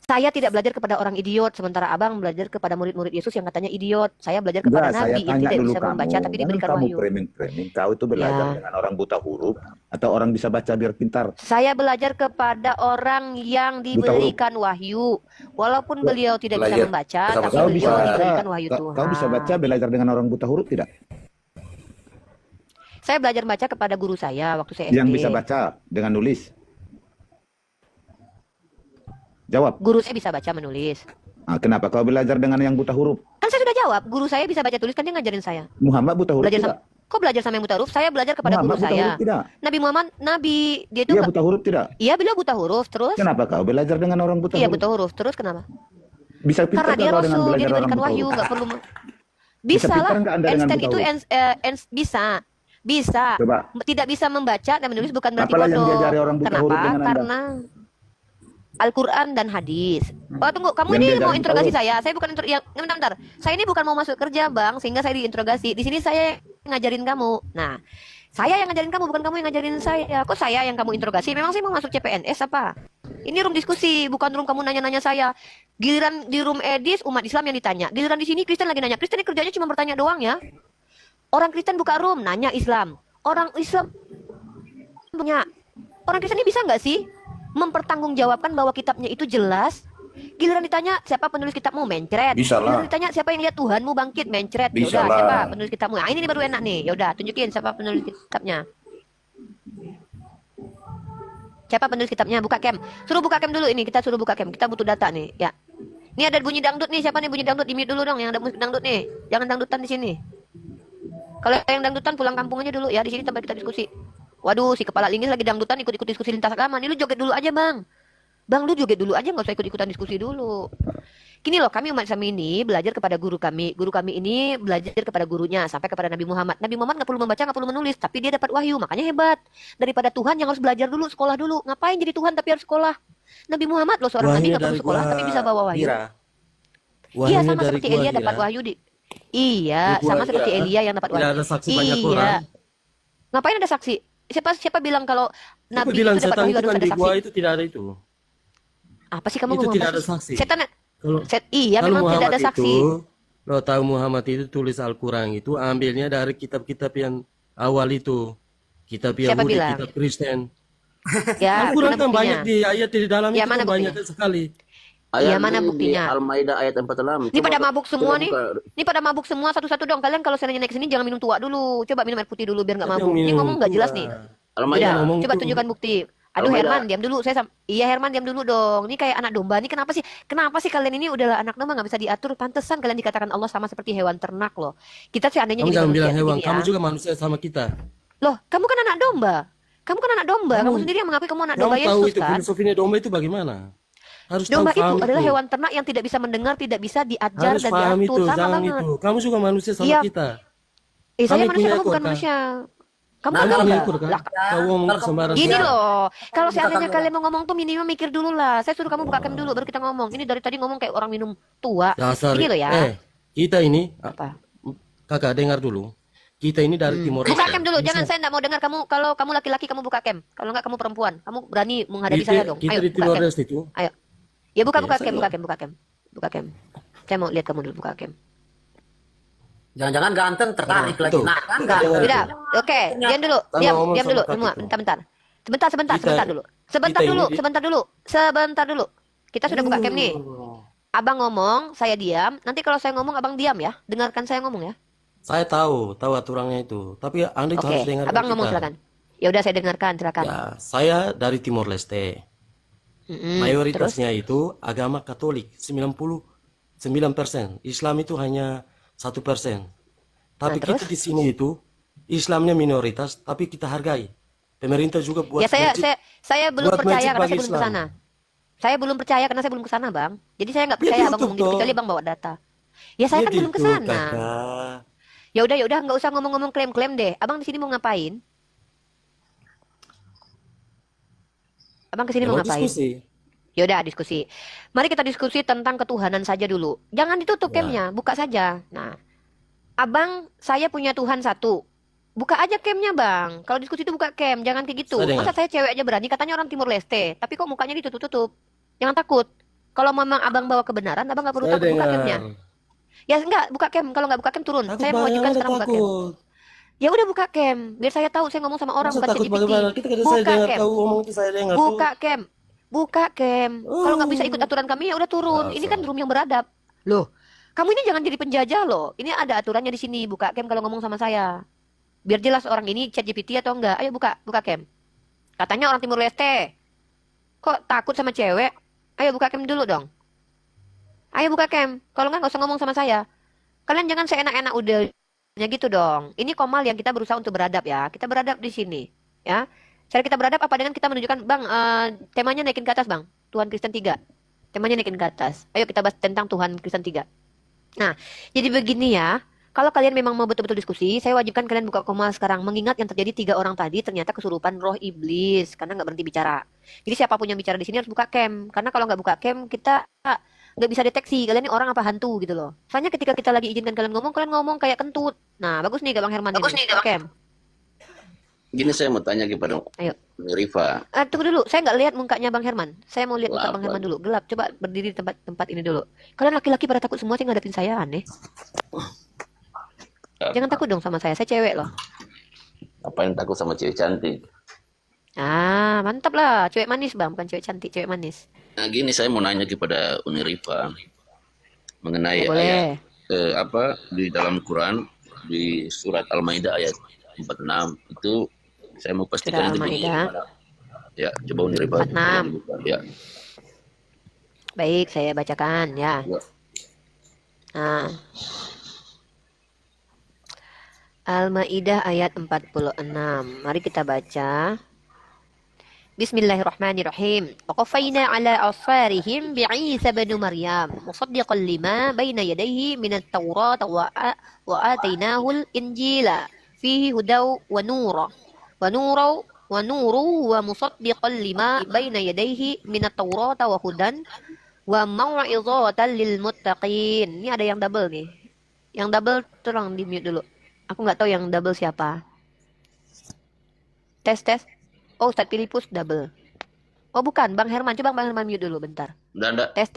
S1: Saya tidak belajar kepada orang idiot, sementara abang belajar kepada murid-murid Yesus yang katanya idiot. Saya belajar kepada
S7: Enggak, saya
S1: nabi yang
S7: tanya
S1: tidak
S7: dulu
S1: bisa
S7: kamu.
S1: membaca tapi
S7: Kan
S1: diberikan
S7: kamu
S1: wahyu.
S7: framing. Kau itu belajar
S1: Ya.
S7: dengan orang buta huruf atau orang bisa baca biar pintar?
S1: Saya belajar kepada orang yang diberikan wahyu. Walaupun beliau tidak bisa
S2: Belajar
S1: membaca,
S2: bersama
S1: tapi
S7: Kau
S2: Sama
S7: bisa
S1: beliau
S7: baca,
S1: diberikan wahyu Tuhan.
S7: kau bisa baca belajar dengan orang buta huruf tidak?
S1: Saya belajar baca kepada guru saya waktu saya
S7: Yang
S1: SD.
S7: bisa baca dengan nulis. Jawab.
S1: Guru saya bisa baca menulis.
S7: Ah, kenapa kau belajar dengan yang buta huruf?
S1: Kan saya sudah jawab, guru saya bisa baca tulis kan dia ngajarin saya.
S7: Muhammad buta huruf
S1: Belajar
S7: tidak?
S1: Kok belajar sama yang buta huruf? Saya belajar kepada
S7: Muhammad
S1: guru
S7: buta
S1: saya.
S7: huruf tidak?
S1: Nabi Muhammad, Nabi dia itu
S7: Dia
S1: nggak-
S7: buta huruf tidak?
S1: Iya, beliau buta huruf. Terus?
S7: Kenapa kau belajar dengan orang buta
S1: Iya
S7: huruf?
S1: buta huruf. Terus kenapa?
S7: Bisa pintar
S1: Karena dia
S7: kau dengan
S1: rasul, dia
S7: belajar orang
S1: diberikan
S7: buta
S1: wahyu,
S7: huruf?
S1: nggak perlu.
S7: Bisa
S1: Bisa lah.
S7: pintar nggak Anda dengan
S1: Einstein
S7: buta
S1: itu
S7: huruf?
S1: bisa.
S7: Coba.
S1: Tidak bisa membaca dan menulis bukan berarti
S7: Apalah yang
S1: bodoh.
S7: diajari orang buta huruf
S1: Kenapa?
S7: dengan Anda?
S1: Karena Al-Quran dan hadis. Oh tunggu, kamu
S7: Yang
S1: ini
S7: diajari
S1: mau
S7: buta
S1: interogasi
S7: huruf.
S1: saya? Saya bukan bentar. Saya ini bukan mau masuk kerja bang, sehingga saya diinterogasi. Di sini saya ngajarin kamu. Nah, saya yang ngajarin kamu, bukan kamu yang ngajarin saya. Kok saya yang kamu interogasi? Memang saya mau masuk CPNS apa? Ini room diskusi, bukan room kamu nanya-nanya saya. Giliran di room edis umat Islam yang ditanya. Giliran di sini Kristen lagi nanya. Kristen ini kerjanya cuma bertanya doang ya. Orang Kristen buka room nanya Islam. Orang Islam punya. Orang Kristen ini bisa nggak sih mempertanggungjawabkan bahwa kitabnya itu jelas? Giliran ditanya siapa penulis kitabmu, mencret.
S2: Bisa lah.
S1: Giliran ditanya siapa yang lihat Tuhanmu bangkit, mencret.
S2: Bisa
S1: Yaudah,
S2: lah.
S1: siapa penulis kitabmu? Nah, ini nih baru enak nih. Yaudah, tunjukin siapa penulis kitabnya. Siapa penulis kitabnya? Buka cam. Suruh buka cam dulu ini. Kita suruh buka cam. Kita butuh data nih. Ya. Ini ada bunyi dangdut nih. Siapa nih bunyi dangdut? Di-mute dulu dong. Yang ada musik dangdut nih. Jangan dangdutan di sini. Kalau yang dangdutan pulang kampung aja dulu ya. Di sini tempat kita diskusi. Waduh, si kepala linggis lagi dangdutan ikut-ikut diskusi lintas agama. Ini lu joget dulu aja, Bang. Bang, lu joget dulu aja, nggak usah ikut-ikutan diskusi dulu. Gini loh, kami umat Islam ini belajar kepada guru kami. Guru kami ini belajar kepada gurunya sampai kepada Nabi Muhammad. Nabi Muhammad nggak perlu membaca, nggak perlu menulis, tapi dia dapat wahyu, makanya hebat. Daripada Tuhan yang harus belajar dulu, sekolah dulu. Ngapain jadi Tuhan tapi harus sekolah? Nabi Muhammad loh seorang nabi nggak perlu sekolah tapi bisa bawa wahyu. Iya, sama seperti Elia dapat wahyu di. Iya,
S8: Di gua
S1: sama seperti
S8: Hira.
S1: Elia yang dapat
S8: Tidak
S1: wahyu.
S8: ada saksi banyak
S1: Iya.
S8: orang.
S1: Ngapain ada saksi? Siapa bilang kalau
S8: Siapa
S1: nabi
S8: bilang
S1: itu dapat
S8: setan
S1: wahyu
S8: itu
S1: harus
S8: kan
S1: ada
S8: di
S1: saksi?
S8: gua itu tidak ada itu.
S1: Apa sih kamu
S8: Itu
S1: ngomong
S8: tidak
S1: apa
S8: ada
S1: sih?
S8: saksi.
S1: Setan
S8: Kalau
S1: iya
S8: kalau
S1: memang tidak
S8: Muhammad
S1: ada saksi.
S8: itu, lo tahu Muhammad itu tulis Al-Quran itu ambilnya dari kitab-kitab yang awal itu. Kitab
S1: Siapa
S8: Yahudi,
S1: bilang?
S8: kitab Kristen.
S1: Ya,
S8: Al-Quran
S1: mana
S8: kan
S1: buktinya?
S8: banyak di ayat di dalam
S1: Ya,
S8: itu
S1: mana
S8: kan banyak
S1: buktinya?
S8: sekali.
S1: Iya,
S3: Ayat
S1: mana
S3: ini
S1: buktinya?
S3: Di Al-Maidah ayat 46.
S1: Ini
S3: Coba
S1: pada mabuk semua
S3: coba
S1: nih.
S3: buka.
S1: Ini pada mabuk semua satu-satu dong. Kalian kalau seandainya naik sini jangan minum tua dulu. Coba minum air putih dulu biar nggak
S8: Tapi
S1: mabuk.
S8: yang
S1: Ini
S8: minum
S1: ngomong nggak jelas
S8: tua.
S1: nih.
S3: Al-Maidah.
S1: Udah,
S8: ngomong
S1: coba
S8: tuh.
S1: tunjukkan bukti. Aduh
S3: Al-Maidah.
S1: Herman diam dulu. Iya Herman diam dulu dong. Ini kayak anak domba. Ini kenapa sih? Kenapa sih kalian ini udahlah anak domba nggak bisa diatur? Pantesan kalian dikatakan Allah sama seperti hewan ternak loh. Kita seandainya
S8: Kamu
S1: jadi
S8: jangan
S1: manusia
S8: bilang hewan,
S1: begini
S8: kamu
S1: ya.
S8: juga manusia sama kita.
S1: Loh, kamu kan anak domba. Kamu kan anak domba. Kamu sendiri yang mengakui kamu anak
S8: Kamu
S1: domba
S8: tahu
S1: Yesus
S8: itu
S1: kan?
S8: filosofinya domba itu bagaimana? Harus
S1: Domba
S8: tahu,
S1: itu
S8: paham
S1: adalah hewan ternak yang tidak bisa mendengar, tidak bisa diajar
S8: Harus
S1: dan
S8: paham
S1: diatur.
S8: itu,
S1: Sama
S8: jangan
S1: banget.
S8: itu. Kamu juga manusia sama
S1: Iya.
S8: kita.
S1: Saya
S8: Kami
S1: manusia,
S8: punya
S1: kamu
S8: ekor,
S1: bukan
S8: kan?
S1: manusia. Kamu
S8: Kamu
S1: kan
S8: punya
S1: enggak?
S8: ekor kan?
S1: Lah,
S8: Kau ngomong
S6: Kalau kamu-
S8: sembarang.
S1: gini
S6: Ya.
S1: loh, kalau
S6: Kita
S1: seandainya
S6: kan-
S1: kalian mau ngomong tuh minimal mikir dulu lah. Saya suruh kamu buka cam dulu, baru kita ngomong. Ini dari tadi ngomong kayak orang minum tua.
S8: Dasar.
S1: Ini loh ya.
S8: Kita ini,
S1: Apa?
S8: kakak dengar dulu. Kita ini dari Timor
S1: Buka
S8: Leste.
S1: cam dulu, jangan, saya enggak mau dengar kamu. Kalau kamu laki-laki kamu buka cam. Kalau enggak kamu perempuan, kamu berani menghadapi
S8: Kita,
S1: saya dong.
S8: kita
S1: Ayo
S8: di
S1: buka
S8: Timor
S1: cam.
S8: Leste itu.
S1: Ayo. Ya buka
S8: Oke,
S1: buka
S8: saya
S1: cam,
S8: mau-
S1: buka cam, buka cam. Buka cam. Saya mau lihat kamu dulu buka cam.
S6: Jangan-jangan ganteng tertarik lagi.
S8: tuh.
S6: Nah, kan
S1: Enggak,
S6: ganteng.
S1: tidak. Oke, diam dulu.
S8: Saya
S1: Diam,
S8: mau ngomong
S1: diam
S8: sama
S1: dulu
S8: kakak
S1: semua.
S8: itu.
S1: Sebentar. Sebentar
S8: Kita-
S1: dulu. Sebentar
S8: kita
S1: dulu,
S8: ini-
S1: sebentar dulu. Kita sudah buka cam nih. Abang ngomong, saya diam. Nanti kalau saya ngomong, abang diam ya. Dengarkan saya ngomong ya.
S8: Saya tahu aturannya itu. Tapi Anda itu
S1: Oke,
S8: harus dengar
S1: abang ngomong silakan. Ya udah saya dengarkan, silakan.
S8: Ya, saya dari Timor Leste.
S1: Mm-mm, terus?
S8: Mayoritasnya itu agama Katolik, 99%. Islam itu hanya 1%. Tapi
S1: Nah, terus?
S8: kita di sini itu Islamnya minoritas, tapi kita hargai. Pemerintah juga buat
S1: Ya saya
S8: masjid.
S1: saya belum
S8: buat
S1: percaya
S8: masjid
S1: karena
S8: bagi
S1: saya belum ke
S8: Islam.
S1: sana. Saya belum percaya karena saya belum ke sana, Bang. Jadi saya nggak
S8: Ya
S1: percaya Abang
S8: tutup
S1: ngomong gitu,
S8: toh.
S1: kecuali Bang bawa data. Ya saya
S8: Ya
S1: kan belum ke
S8: gitu,
S1: sana.
S8: Kakak.
S1: Ya udah, nggak usah ngomong-ngomong klaim-klaim deh. Abang di sini mau ngapain? Abang ke sini
S8: Ya
S1: mau
S8: mau
S1: ngapain?
S8: diskusi.
S1: Ya udah diskusi. Mari kita diskusi tentang ketuhanan saja dulu. Jangan ditutup
S8: Ya.
S1: camnya, buka saja. Nah, Abang, saya punya Tuhan satu. Buka aja camnya, Bang. Kalau diskusi itu buka cam, jangan kayak gitu.
S8: Saya dengar.
S1: Masa saya cewek aja berani, katanya orang Timur Leste, tapi kok mukanya ditutup-tutup. Jangan takut. Kalau memang Abang bawa kebenaran, Abang nggak perlu
S8: Saya
S1: takut buka camnya.
S8: dengar.
S1: Ya enggak, buka cam. Kalau nggak buka cam turun.
S8: Takut
S1: Saya
S8: bagaimana
S1: mewajibkan
S8: ada
S1: sekarang buka cam.
S8: takut.
S1: Ya udah buka cam, biar saya tahu saya ngomong sama orang
S8: Masa
S1: bukan
S8: takut
S1: ChatGPT.
S8: bagaimana? Kita kan saya
S1: Buka
S8: dengar
S1: cam.
S8: tahu ngomong itu saya dengar tuh.
S1: Buka cam. Buka cam. Kalau nggak bisa ikut aturan kami ya udah turun. Ini kan
S8: Asal.
S1: room yang beradab. Loh, kamu ini jangan jadi penjajah loh. Ini ada aturannya di sini. Buka cam kalau ngomong sama saya. Biar jelas orang ini ChatGPT atau enggak. Ayo buka cam. Katanya orang Timur Leste. Kok takut sama cewek? Ayo buka cam dulu dong. Ayo buka cam. Kalau nggak usah ngomong sama saya. Kalian jangan seenak-enak udahnya gitu dong. Ini Komal yang kita berusaha untuk beradab ya. Kita beradab di sini, ya. Cara kita beradab apa dengan kita menunjukkan, Bang, temanya naikin ke atas, Bang. Tuhan Kristen 3. Temanya naikin ke atas. Ayo kita bahas tentang Tuhan Kristen 3. Nah, jadi begini ya. Kalau kalian memang mau betul-betul diskusi, saya wajibkan kalian buka Komal sekarang. Mengingat yang terjadi 3 orang tadi ternyata kesurupan roh iblis karena nggak berhenti bicara. Jadi siapapun yang bicara di sini harus buka cam. Karena kalau nggak buka cam, kita nggak bisa deteksi kalian ini orang apa hantu gitu loh. Soalnya ketika kita lagi izinkan kalian ngomong kayak kentut. Nah, bagus nih Bang Herman ini. Cam.
S3: Gini saya mau tanya kepada
S1: Ayo.
S3: Rifa.
S1: Tunggu dulu, saya nggak lihat mukanya Bang Herman. Saya mau lihat muka
S3: Gelap
S1: Bang Herman
S3: lagi.
S1: dulu. Gelap, coba berdiri di tempat ini dulu. Kalian laki-laki pada takut semua sih ngadepin saya, aneh. Jangan takut dong sama saya cewek loh.
S3: Apa yang takut sama cewek cantik?
S1: Mantap lah, cewek manis Bang, bukan cewek cantik, cewek manis.
S3: Nah, gini saya mau nanya kepada Uni Rifa mengenai
S1: Ya, boleh.
S3: ayat apa di dalam Quran di surat Al-Maidah ayat 46 itu saya mau pastikan
S1: Surat
S3: itu bunyinya
S1: Al-Maidah.
S3: gimana. Ya, coba Uni Rifa.
S1: 46.
S3: Ya.
S1: Baik, saya bacakan ya.
S3: Ya.
S1: Nah. Al-Maidah ayat 46. Mari kita baca. Bismillahirrahmanirrahim. Waqafayna ala asfarihim bi'isa bin Maryam musaddiqan lima baina yadayhi minat tawrat wa atainahu al-injila fihi hudaw wa nura wa nuru wa musaddiqan lima baina yadayhi minat tawrat wa hudan wa mau'izatan lil muttaqin. Ini ada yang double nih. Yang double tolong di mute dulu. Aku nggak tahu yang double siapa. Tes. Oh, Ustadz Filipus double. Oh, bukan. Bang Herman. Coba Bang Herman mute dulu bentar.
S3: Udah.
S1: Tes.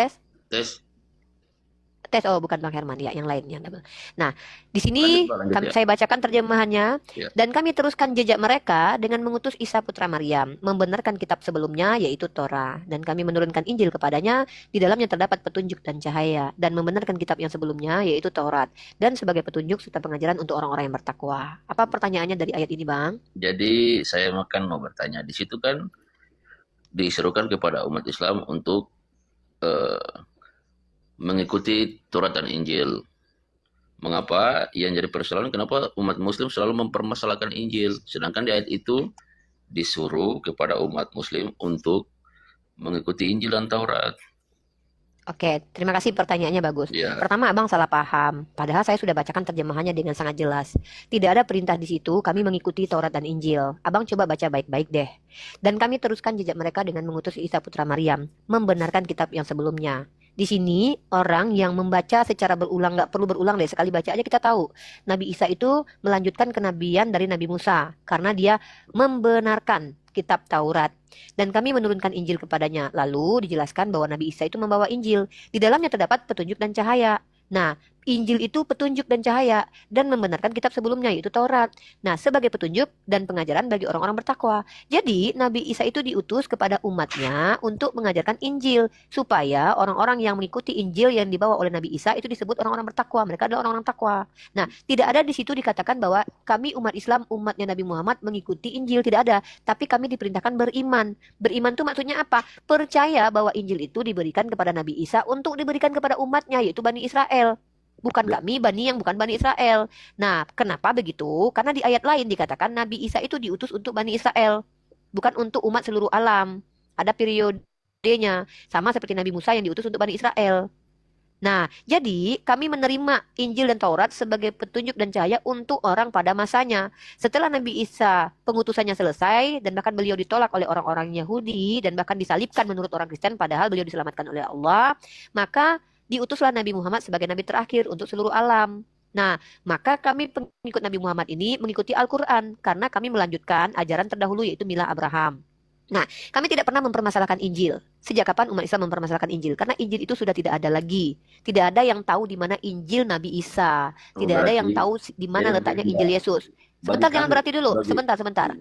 S3: Tes.
S1: Oh, bukan Bang Herman. Ya, yang lain. Yang double. Nah, di sini
S3: Lanjut, ya.
S1: saya bacakan terjemahannya.
S3: Ya.
S1: Dan kami teruskan jejak mereka dengan mengutus Isa putra Maryam. Membenarkan kitab sebelumnya, yaitu Torah. Dan kami menurunkan Injil kepadanya. Di dalamnya terdapat petunjuk dan cahaya. Dan membenarkan kitab yang sebelumnya, yaitu Taurat. Dan sebagai petunjuk serta pengajaran untuk orang-orang yang bertakwa. Apa pertanyaannya dari ayat ini, Bang?
S3: Jadi saya makan mau bertanya di situ kan diserukan kepada umat Islam untuk mengikuti Taurat dan Injil. Mengapa yang jadi persoalan kenapa umat Muslim selalu mempermasalahkan Injil, sedangkan di ayat itu disuruh kepada umat Muslim untuk mengikuti Injil dan Taurat.
S1: Oke, terima kasih pertanyaannya bagus.
S3: Ya.
S1: Pertama, Abang salah paham. Padahal saya sudah bacakan terjemahannya dengan sangat jelas. Tidak ada perintah di situ kami mengikuti Taurat dan Injil. Abang coba baca baik-baik deh. Dan kami teruskan jejak mereka dengan mengutus Isa putra Maryam, membenarkan kitab yang sebelumnya. Di sini orang yang membaca secara berulang, nggak perlu berulang deh, sekali baca aja kita tahu. Nabi Isa itu melanjutkan kenabian dari Nabi Musa karena dia membenarkan kitab Taurat. Dan kami menurunkan Injil kepadanya. Lalu dijelaskan bahwa Nabi Isa itu membawa Injil. Di dalamnya terdapat petunjuk dan cahaya. Nah, Injil itu petunjuk dan cahaya dan membenarkan kitab sebelumnya yaitu Taurat. Nah, sebagai petunjuk dan pengajaran bagi orang-orang bertakwa. Jadi, Nabi Isa itu diutus kepada umatnya untuk mengajarkan Injil supaya orang-orang yang mengikuti Injil yang dibawa oleh Nabi Isa itu disebut orang-orang bertakwa. Mereka adalah orang-orang takwa. Nah, tidak ada di situ dikatakan bahwa kami umat Islam, umatnya Nabi Muhammad mengikuti Injil, tidak ada. Tapi kami diperintahkan beriman. Beriman itu maksudnya apa? Percaya bahwa Injil itu diberikan kepada Nabi Isa untuk diberikan kepada umatnya yaitu Bani Israel. Bukan kami, Bani yang bukan Bani Israel. Nah, kenapa begitu? Karena di ayat lain dikatakan Nabi Isa itu diutus untuk Bani Israel. Bukan untuk umat seluruh alam. Ada periode periodenya. Sama seperti Nabi Musa yang diutus untuk Bani Israel. Nah, jadi kami menerima Injil dan Taurat sebagai petunjuk dan cahaya untuk orang pada masanya. Setelah Nabi Isa pengutusannya selesai dan bahkan beliau ditolak oleh orang-orang Yahudi dan bahkan disalibkan menurut orang Kristen padahal beliau diselamatkan oleh Allah, maka diutuslah Nabi Muhammad sebagai nabi terakhir untuk seluruh alam. Nah, maka kami pengikut Nabi Muhammad ini mengikuti Al-Quran karena kami melanjutkan ajaran terdahulu yaitu Milah Abraham. Nah, kami tidak pernah mempermasalahkan Injil. Sejak kapan umat Islam mempermasalahkan Injil? Karena Injil itu sudah tidak ada lagi. Tidak ada yang tahu di mana Injil Nabi Isa. Tidak ada yang tahu di mana letaknya Injil Yesus. Sebentar, jangan berarti dulu. Sebentar. Sebentar.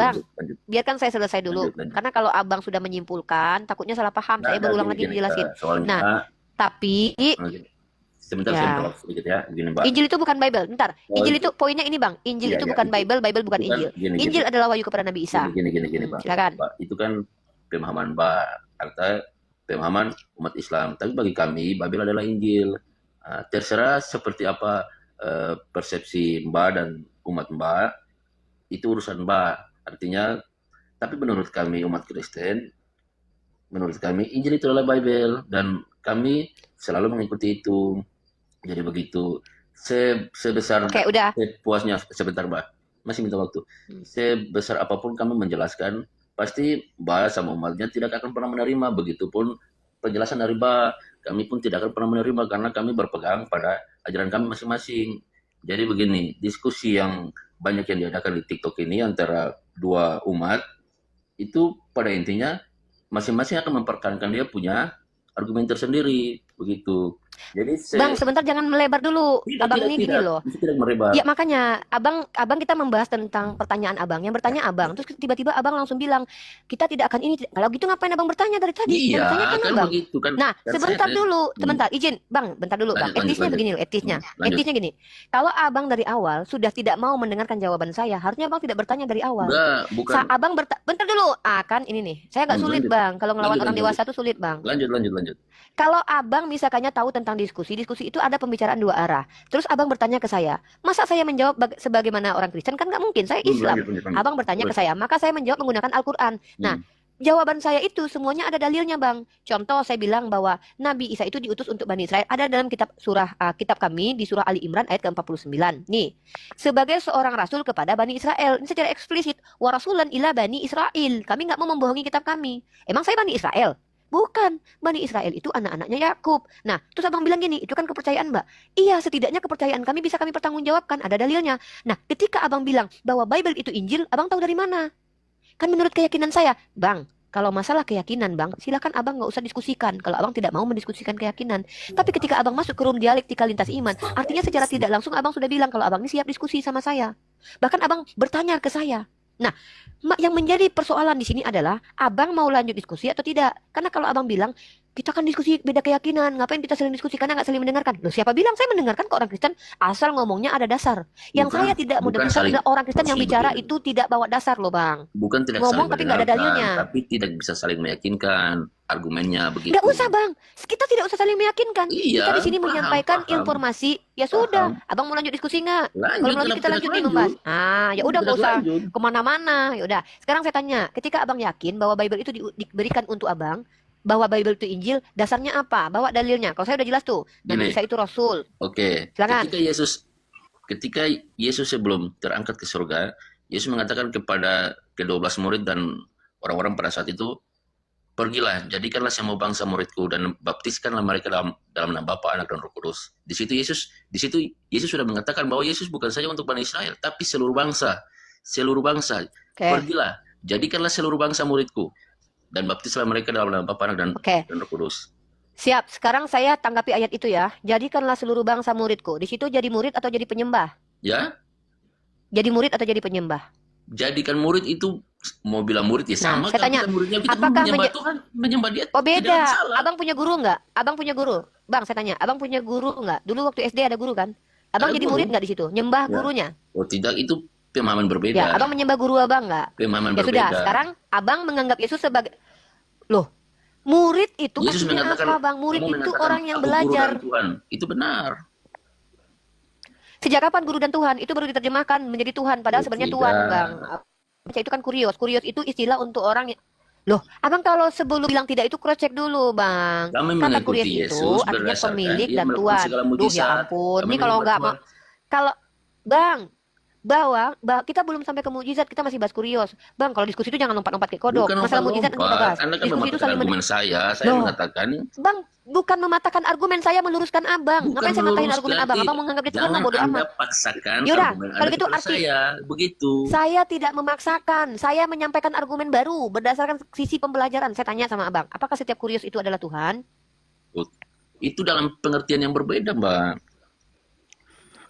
S1: Bang, biarkan saya selesai dulu. Karena kalau abang sudah menyimpulkan, takutnya salah paham. Saya berulang lagi menjelasin. Nah, tapi
S3: Sebentar,
S1: Ya.
S3: saya minta waktu sedikit ya. Gini, Mbak.
S1: Injil itu bukan Bible. Bentar. Injil itu poinnya ini, Bang. Injil
S3: Iya,
S1: itu
S3: iya.
S1: bukan Bible, Bible bukan
S3: Bukan,
S1: Injil.
S3: gini,
S1: Injil adalah wahyu kepada Nabi Isa.
S3: Gini, Mbak.
S1: Silakan.
S3: Mbak, itu kan pemahaman Mbak, artinya pemahaman umat Islam. Tapi bagi kami, Bible adalah Injil. Terserah seperti apa persepsi Mbak dan umat Mbak, itu urusan Mbak. Artinya, tapi menurut kami umat Kristen, menurut kami Injil itu adalah Bible dan kami selalu mengikuti itu. Jadi begitu. Sebesar
S1: Oke, udah.
S3: sepuasnya, sebentar Mbak, masih minta waktu. Sebesar apapun kami menjelaskan, pasti Mbak sama umatnya tidak akan pernah menerima. Begitupun penjelasan dari Mbak, kami pun tidak akan pernah menerima karena kami berpegang pada ajaran kami masing-masing. Jadi begini, diskusi yang banyak yang diadakan di TikTok ini antara dua umat, itu pada intinya masing-masing akan mempertahankan dia punya argumen tersendiri, begitu. Jadi
S1: Bang, sebentar jangan melebar dulu. Abang ini gini loh.
S3: tidak merebar.
S1: Ya makanya abang kita membahas tentang pertanyaan abang. Yang bertanya abang, terus tiba-tiba abang langsung bilang kita tidak akan ini. Kalau gitu ngapain abang bertanya dari tadi? Yang
S3: Iya,
S1: bertanya kan
S3: kan
S1: abang.
S3: begitu kan.
S1: Nah,
S3: Kan
S1: sebentar
S3: saya-
S1: dulu, sebentar, izin, Bang, bentar dulu, Bang.
S3: Lanjut,
S1: Etisnya
S3: lanjut.
S1: begini loh, etisnya.
S3: Lanjut.
S1: Etisnya gini. Kalau abang dari awal sudah tidak mau mendengarkan jawaban saya, harusnya abang tidak bertanya dari awal.
S3: Enggak, bukan.
S1: Abang bentar dulu. Kan ini nih. Saya agak sulit,
S3: Lanjut.
S1: Bang. Kalau ngelawan
S3: Lanjut,
S1: orang
S3: lanjut.
S1: dewasa tuh sulit, Bang.
S3: Lanjut.
S1: Kalau abang misalkannya tahu tentang diskusi itu ada pembicaraan dua arah. Terus abang bertanya ke saya, masa saya menjawab sebagaimana orang Kristen? Kan nggak mungkin, saya Islam.
S3: Lanjut.
S1: Abang bertanya ke saya, maka saya menjawab menggunakan Al-Quran. Nah, jawaban saya itu semuanya ada dalilnya, Bang. Contoh, saya bilang bahwa Nabi Isa itu diutus untuk Bani Israel. Ada dalam kitab kami di surah Ali Imran ayat ke-49. Nih, sebagai seorang rasul kepada Bani Israel. Ini secara eksplisit. Wa rasulan ila Bani Israel. Kami nggak mau membohongi kitab kami. Emang saya Bani Israel? Bukan, Bani Israel itu anak-anaknya Yakub. Nah, terus abang bilang gini, itu kan kepercayaan Mbak. Iya, setidaknya kepercayaan kami bisa kami pertanggungjawabkan, ada dalilnya. Nah, ketika abang bilang bahwa Bible itu Injil, abang tahu dari mana? Kan menurut keyakinan saya, Bang, kalau masalah keyakinan, Bang, silakan abang nggak usah diskusikan. Kalau abang tidak mau mendiskusikan keyakinan. Tapi ketika abang masuk ke room dialektika lintas iman, artinya secara tidak langsung abang sudah bilang kalau abang ini siap diskusi sama saya. Bahkan abang bertanya ke saya. Nah, yang menjadi persoalan di sini adalah abang mau lanjut diskusi atau tidak. Karena kalau abang bilang kita kan diskusi beda keyakinan, ngapain kita saling diskusi karena nggak saling mendengarkan. Loh, siapa bilang saya mendengarkan ke orang Kristen asal ngomongnya ada dasar. Yang
S3: Bukan-
S1: saya tidak
S3: bukan
S1: mendengarkan
S3: saling-
S1: adalah orang Kristen yang bicara
S3: begitu.
S1: itu tidak bawa dasar loh, Bang.
S3: Bukan tidak
S1: Ngomong
S3: saling
S1: tapi nggak ada
S3: mendengarkan,
S1: dalilnya.
S3: tapi tidak bisa saling meyakinkan argumennya begitu.
S1: Nggak usah, Bang. Kita tidak usah saling meyakinkan.
S3: Iya,
S1: Kita di sini
S3: paham,
S1: menyampaikan
S3: paham.
S1: informasi. Ya sudah. Abang mau lanjut diskusi nggak?
S3: Lanjut,
S1: Kalau lanjut kita
S3: kenapa
S1: lanjut
S3: tidak
S1: nih membahas. Ya udah
S3: Tidak
S1: nggak usah
S3: lanjut.
S1: kemana-mana. Ya udah. Sekarang saya tanya, ketika abang yakin bahwa Bible itu diberikan untuk abang, bahwa Bible itu Injil, dasarnya apa? Bawa dalilnya. Kalau saya udah jelas tuh, Nabi
S3: Gini.
S1: Isa itu Rasul.
S3: Oke,
S1: Silakan.
S3: ketika Yesus sebelum terangkat ke surga, Yesus mengatakan kepada ke-12 murid dan orang-orang pada saat itu, pergilah, jadikanlah semua bangsa muridku dan baptiskanlah mereka dalam nama Bapa, Anak dan Roh Kudus. Di situ Yesus sudah mengatakan bahwa Yesus bukan saja untuk Bani Israel, tapi seluruh bangsa.
S1: Oke.
S3: Pergilah, jadikanlah seluruh bangsa muridku dan baptislah mereka dalam nama Bapa, Anak
S1: Oke.
S3: dan Roh Kudus.
S1: Siap. Sekarang saya tanggapi ayat itu ya. Jadikanlah seluruh bangsa muridku. Di situ jadi murid atau jadi penyembah?
S3: Ya,
S1: Jadi murid atau jadi penyembah?
S3: jadikan murid itu mau bilang murid ya sama
S1: saya
S3: kan,
S1: tanya,
S3: kita muridnya kita
S1: apakah
S3: menyembah Tuhan, menyembah dia.
S1: Oh
S3: tidak
S1: beda.
S3: ada salah.
S1: Abang punya guru nggak? Abang punya guru. Bang, saya tanya. Abang punya guru nggak? Dulu waktu SD ada guru kan? Abang
S3: Ada
S1: jadi
S3: guru.
S1: murid nggak di situ? Nyembah
S3: Ya.
S1: gurunya?
S3: Oh tidak, itu pemahaman berbeda.
S1: Ya, abang menyembah guru abang nggak?
S3: Pemahaman
S1: Ya
S3: berbeda.
S1: sudah, sekarang abang menganggap Yesus sebagai Loh, murid itu
S3: Yesus
S1: artinya
S3: mengatakan,
S1: apa, Bang? Murid
S3: kamu
S1: itu
S3: mengatakan,
S1: orang yang
S3: "Aku guru
S1: belajar.
S3: dan Tuhan." Itu benar.
S1: Sejak kapan guru dan Tuhan? Itu baru diterjemahkan menjadi Tuhan, padahal
S3: Oh,
S1: sebenarnya
S3: tidak.
S1: Tuhan, Bang. Baca itu kan kurios. Kurios itu istilah untuk orang Loh, abang kalau sebelum bilang tidak itu cross check dulu, bang.
S3: Kami
S1: Kata
S3: mengikuti
S1: Kurios itu
S3: Yesus
S1: artinya
S3: berdasarkan
S1: pemilik
S3: ia
S1: dan
S3: melakukan
S1: tuan.
S3: segala
S1: Duh, ya
S3: mujizat.
S1: ampun.
S3: Kami
S1: Ini kalau
S3: menyembah
S1: nggak
S3: Tuhan.
S1: kalau bang, kita belum sampai ke mujizat, kita masih bahas Kurios. Bang, kalau diskusi itu jangan lompat-lompat kayak kodok.
S3: Bukan
S1: Masalah mujizat nanti kita
S3: lompat-lompat.
S1: bahas.
S3: Anda kan
S1: Diskusi itu
S3: mematahkan
S1: saling
S3: argumen saya. Saya
S1: Loh,
S3: mengatakan
S1: bang, bukan mematahkan argumen, saya meluruskan abang.
S3: bukan
S1: Ngapain saya matahin argumen
S3: meluruskan.
S1: abang? Abang menganggap dia Tuhan,
S3: Jangan
S1: bodoh
S3: Anda
S1: amat.
S3: paksakan
S1: Yaudah,
S3: argumen
S1: kalau
S3: Anda
S1: gitu
S3: kepada
S1: arti
S3: saya. Begitu.
S1: saya tidak memaksakan. Saya menyampaikan argumen baru berdasarkan sisi pembelajaran. Saya tanya sama abang, apakah setiap Kurios itu adalah Tuhan?
S3: Itu dalam pengertian yang berbeda, Mbak.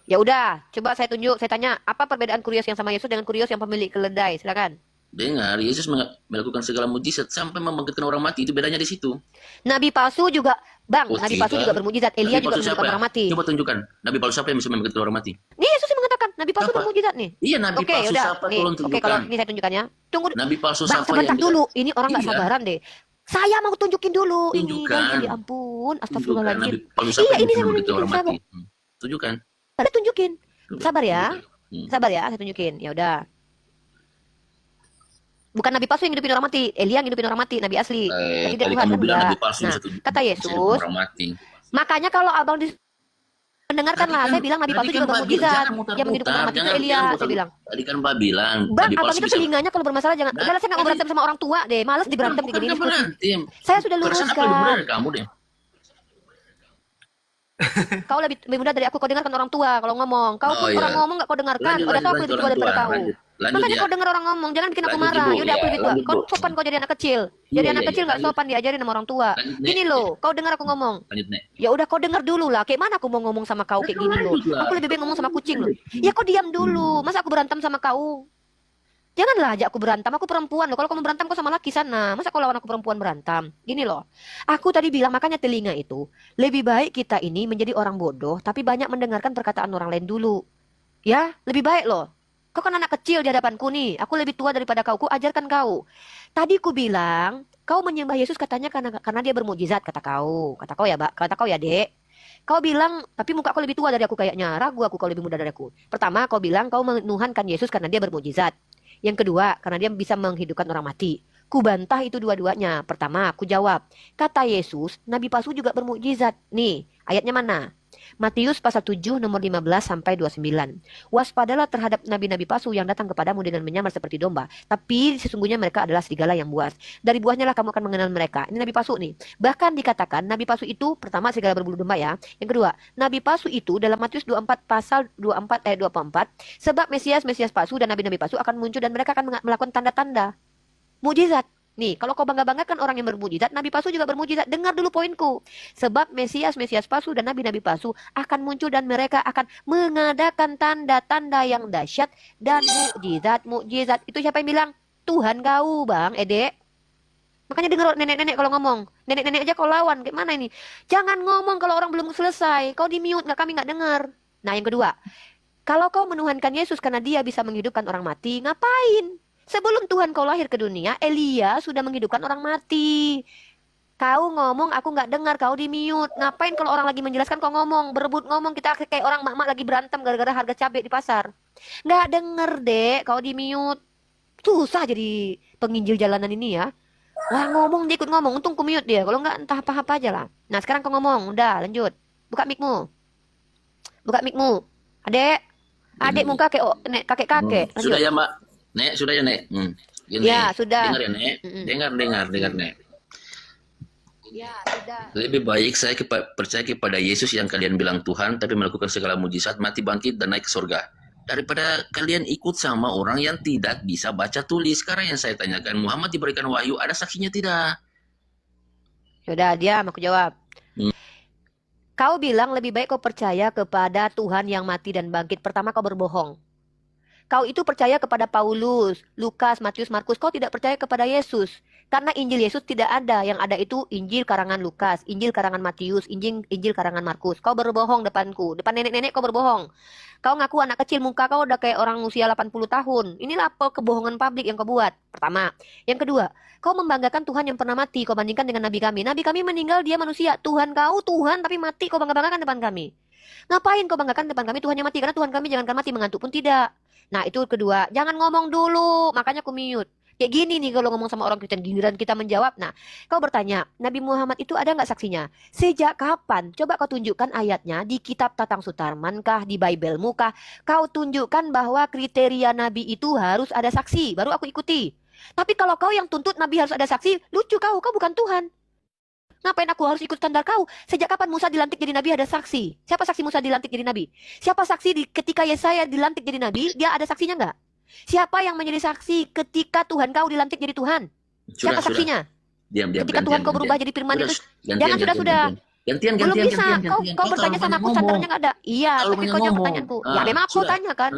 S1: Ya udah, coba saya tunjuk. Saya tanya, apa perbedaan Kurios yang sama Yesus dengan Kurios yang pemilik keledai? Silakan.
S3: Dengar, Yesus melakukan segala mujizat sampai membangkitkan orang mati. Itu bedanya di situ.
S1: Nabi palsu juga, bang,
S3: Oh,
S1: Nabi palsu
S3: tidak.
S1: juga bermujizat. Elia
S3: Nabi
S1: juga
S3: palsu
S1: menghidupkan
S3: siapa?
S1: orang mati.
S3: Coba tunjukkan. Nabi palsu siapa yang bisa membangkitkan orang mati?
S1: Nih Yesus yang mengatakan, Nabi palsu
S3: Apa?
S1: bermujizat nih.
S3: Iya, Nabi
S1: Oke,
S3: palsu
S1: udah.
S3: siapa?
S1: Nih,
S3: Tolong
S1: oke,
S3: tunjukkan.
S1: kalau ini saya tunjukkan ya. Tunggu,
S3: Nabi palsu
S1: bang,
S3: siapa
S1: sebentar
S3: yang
S1: dulu. Ini orang nggak
S3: Iya.
S1: sabaran deh. Saya mau tunjukin dulu.
S3: Tunjukkan.
S1: Ini, ya ampun,
S3: Tunjukkan
S1: astagfirullahaladzim.
S3: Nabi palsu siapa
S1: Iya,
S3: yang
S1: ini
S3: bisa
S1: saya mau
S3: membangkitkan
S1: tunjukin,
S3: orang
S1: sabar.
S3: mati. Tunjukkan.
S1: Ada tunjukin. Sabar ya.
S3: Hmm.
S1: Sabar ya, saya tunjukin. Ya udah. Bukan Nabi palsu yang hidupin orang mati, Elia yang hidupin orang mati, Nabi asli. Jadi dia
S3: Tadi
S1: Tuhan
S3: kamu
S1: kan
S3: bilang
S1: enggak.
S3: Nabi palsu
S1: Nah,
S3: bisa
S1: kata
S3: bisa
S1: Yesus,
S3: orang mati.
S1: makanya kalau abang mendengarkanlah,
S3: Tadi kan-
S1: saya bilang Nabi
S3: tadi
S1: palsu
S3: kan
S1: juga
S3: Mbak
S1: bermujizat.
S3: jangan
S1: Yang menghidupkan orang
S3: mutar-mutar,
S1: mati itu
S3: jangan-
S1: Elia,
S3: jangan
S1: saya
S3: mutar-
S1: bilang.
S3: Tadi kan Mbak bilang
S1: Bang,
S3: Nabi
S1: abang
S3: palsu
S1: itu
S3: bisa.
S1: telinganya kalau bermasalah jangan.
S3: Nah,
S1: Udahlah, saya nggak mau berantem sama orang tua deh. Males diberantem
S3: Bukan
S1: kayak gini.
S3: berantem.
S1: Saya sudah
S3: Perasaan apa lebih
S1: luruskan.
S3: muda dari kamu deh?
S1: Kau lebih muda dari aku, kau dengarkan orang tua kalau ngomong. Kau pun
S3: Oh, iya.
S1: orang ngomong nggak kau dengarkan. Udah tahu aku lebih tua daripada kau.
S3: Lanjut
S1: Makanya
S3: ya.
S1: kau dengar orang ngomong, jangan bikin aku
S3: Lanjut,
S1: marah.
S3: Ibu.
S1: Yaudah aku
S3: Ya,
S1: lebih tua.
S3: lanjut,
S1: Kau
S3: Bu.
S1: sopan kau jadi anak kecil.
S3: Iya,
S1: Jadi
S3: iya,
S1: anak
S3: iya,
S1: kecil nggak
S3: lanjut.
S1: sopan diajarin sama orang tua.
S3: Lanjut, Nek.
S1: Gini loh, kau dengar aku ngomong.
S3: Lanjut, Nek.
S1: Ya udah kau dengar dulu lah. Kayak mana aku mau ngomong sama kau kayak gini loh.
S3: Lanjut lah.
S1: Aku lebih baik ngomong sama kucing loh. Ya kau diam dulu. Masa aku berantem sama kau? Janganlah ajak aku berantem. Aku perempuan loh. Kalau kamu berantem kau sama laki sana. Masa kau lawan aku perempuan berantem? Gini loh. Aku tadi bilang makanya telinga itu lebih baik kita ini menjadi orang bodoh tapi banyak mendengarkan perkataan orang lain dulu. Ya, lebih baik loh. Kau kan anak kecil di hadapanku nih. Aku lebih tua daripada kau. Ku ajarkan kau. Tadi ku bilang kau menyembah Yesus katanya karena dia bermujizat kata kau. Kata kau ya, Mbak. Kata kau ya, Dek. Kau bilang, tapi muka kau lebih tua dari aku kayaknya. Ragu aku kau lebih muda dari aku. Pertama, kau bilang kau menuhankan Yesus karena dia bermujizat. Yang kedua, karena dia bisa menghidupkan orang mati. Ku bantah itu dua-duanya. Pertama, ku jawab. Kata Yesus, Nabi palsu juga bermujizat. Nih, ayatnya mana? Matius pasal 7 nomor 15 sampai 29. Waspadalah terhadap nabi-nabi palsu yang datang kepadamu dengan menyamar seperti domba, tapi sesungguhnya mereka adalah serigala yang buas. Dari buahnya lah kamu akan mengenal mereka. Ini nabi palsu nih. Bahkan dikatakan nabi palsu itu pertama serigala berbulu domba ya. Yang kedua, nabi palsu itu dalam Matius 24 pasal 24 ayat 24, sebab Mesias palsu dan nabi-nabi palsu akan muncul dan mereka akan melakukan tanda-tanda mujizat. Nih, kalau kau bangga-banggakan orang yang bermujizat, nabi palsu juga bermujizat. Dengar dulu poinku. Sebab Mesias palsu dan nabi-nabi palsu akan muncul dan mereka akan mengadakan tanda-tanda yang dahsyat dan mukjizat. Itu siapa yang bilang? Tuhan kau, Bang Ede. Makanya dengar nenek-nenek kalau ngomong. Nenek-nenek aja kau lawan. Kayak mana ini? Jangan ngomong kalau orang belum selesai. Kau di mute, kami nggak dengar. Nah, yang kedua. Kalau kau menuhankan Yesus karena dia bisa menghidupkan orang mati, ngapain? Sebelum Tuhan kau lahir ke dunia, Elia sudah menghidupkan orang mati. Kau ngomong, aku nggak dengar, kau di mute. Ngapain kalau orang lagi menjelaskan kau ngomong, berebut ngomong, kita kayak orang mak-mak lagi berantem gara-gara harga cabai di pasar. Nggak denger, Dek, kau di mute. Susah jadi penginjil jalanan ini ya. Wah, ngomong dia ikut ngomong, untung ku mute dia. Kalau nggak entah apa-apa aja lah. Nah, sekarang kau ngomong, udah lanjut. Buka mic-mu. Buka mic-mu. Adek muka kayak kakek-kakek. Lanjut.
S3: Sudah ya, Mbak. Nek, sudah ya, Nek. Gini,
S1: Ya, sudah.
S3: Dengar ya, Nek. Dengar, Nek.
S1: Ya, sudah.
S3: Lebih baik saya percaya kepada Yesus yang kalian bilang Tuhan, tapi melakukan segala mujizat, mati bangkit, dan naik ke surga. Daripada kalian ikut sama orang yang tidak bisa baca tulis. Sekarang yang saya tanyakan, Muhammad diberikan wahyu, ada saksinya tidak?
S1: Sudah, diam, aku jawab.
S3: Hmm.
S1: Kau bilang lebih baik kau percaya kepada Tuhan yang mati dan bangkit. Pertama kau berbohong. Kau itu percaya kepada Paulus, Lukas, Matius, Markus. Kau tidak percaya kepada Yesus. Karena Injil Yesus tidak ada. Yang ada itu Injil karangan Lukas, Injil karangan Matius, Injil karangan Markus. Kau berbohong depanku. Depan nenek-nenek kau berbohong. Kau ngaku anak kecil, muka kau udah kayak orang usia 80 tahun. Inilah kebohongan publik yang kau buat. Pertama. Yang kedua, kau membanggakan Tuhan yang pernah mati. Kau bandingkan dengan Nabi kami. Nabi kami meninggal, dia manusia. Tuhan kau Tuhan, tapi mati. Kau bangga-banggakan depan kami. Ngapain kau banggakan depan kami Tuhan yang mati? Karena Tuhan kami jangankan mati, mengantuk pun tidak. Nah, itu kedua. Jangan ngomong dulu, makanya aku mute. Kayak gini nih kalau ngomong sama orang Kristen, giliran kita menjawab. Nah, kau bertanya, Nabi Muhammad itu ada nggak saksinya? Sejak kapan? Coba kau tunjukkan ayatnya di kitab Tatang Sutarman kah, di Bible-mu kah? Kau tunjukkan bahwa kriteria Nabi itu harus ada saksi, baru aku ikuti. Tapi kalau kau yang tuntut Nabi harus ada saksi, lucu kau bukan Tuhan. Ngapain aku harus ikut standar kau? Sejak kapan Musa dilantik jadi Nabi ada saksi? Siapa saksi Musa dilantik jadi Nabi? Siapa saksi ketika Yesaya dilantik jadi Nabi, dia ada saksinya nggak? Siapa yang menjadi saksi ketika Tuhan kau dilantik jadi Tuhan? Siapa saksinya?
S3: Diam,
S1: Ketika Tuhan kau berubah jadi firman itu, jangan sudah.
S3: Gantian,
S1: Belum
S3: gantian,
S1: bisa.
S3: gantian,
S1: Kau
S3: gantian.
S1: kau
S3: Kau
S1: bertanya
S3: terlalu
S1: sama
S3: banyak
S1: aku,
S3: ngomong.
S1: standarnya nggak ada. Iya,
S3: Terlalu
S1: tapi
S3: banyak
S1: kau jangan
S3: ngomong.
S1: pertanyaanku. Ya
S3: Ah,
S1: memang aku
S3: sudah.
S1: tanya kan.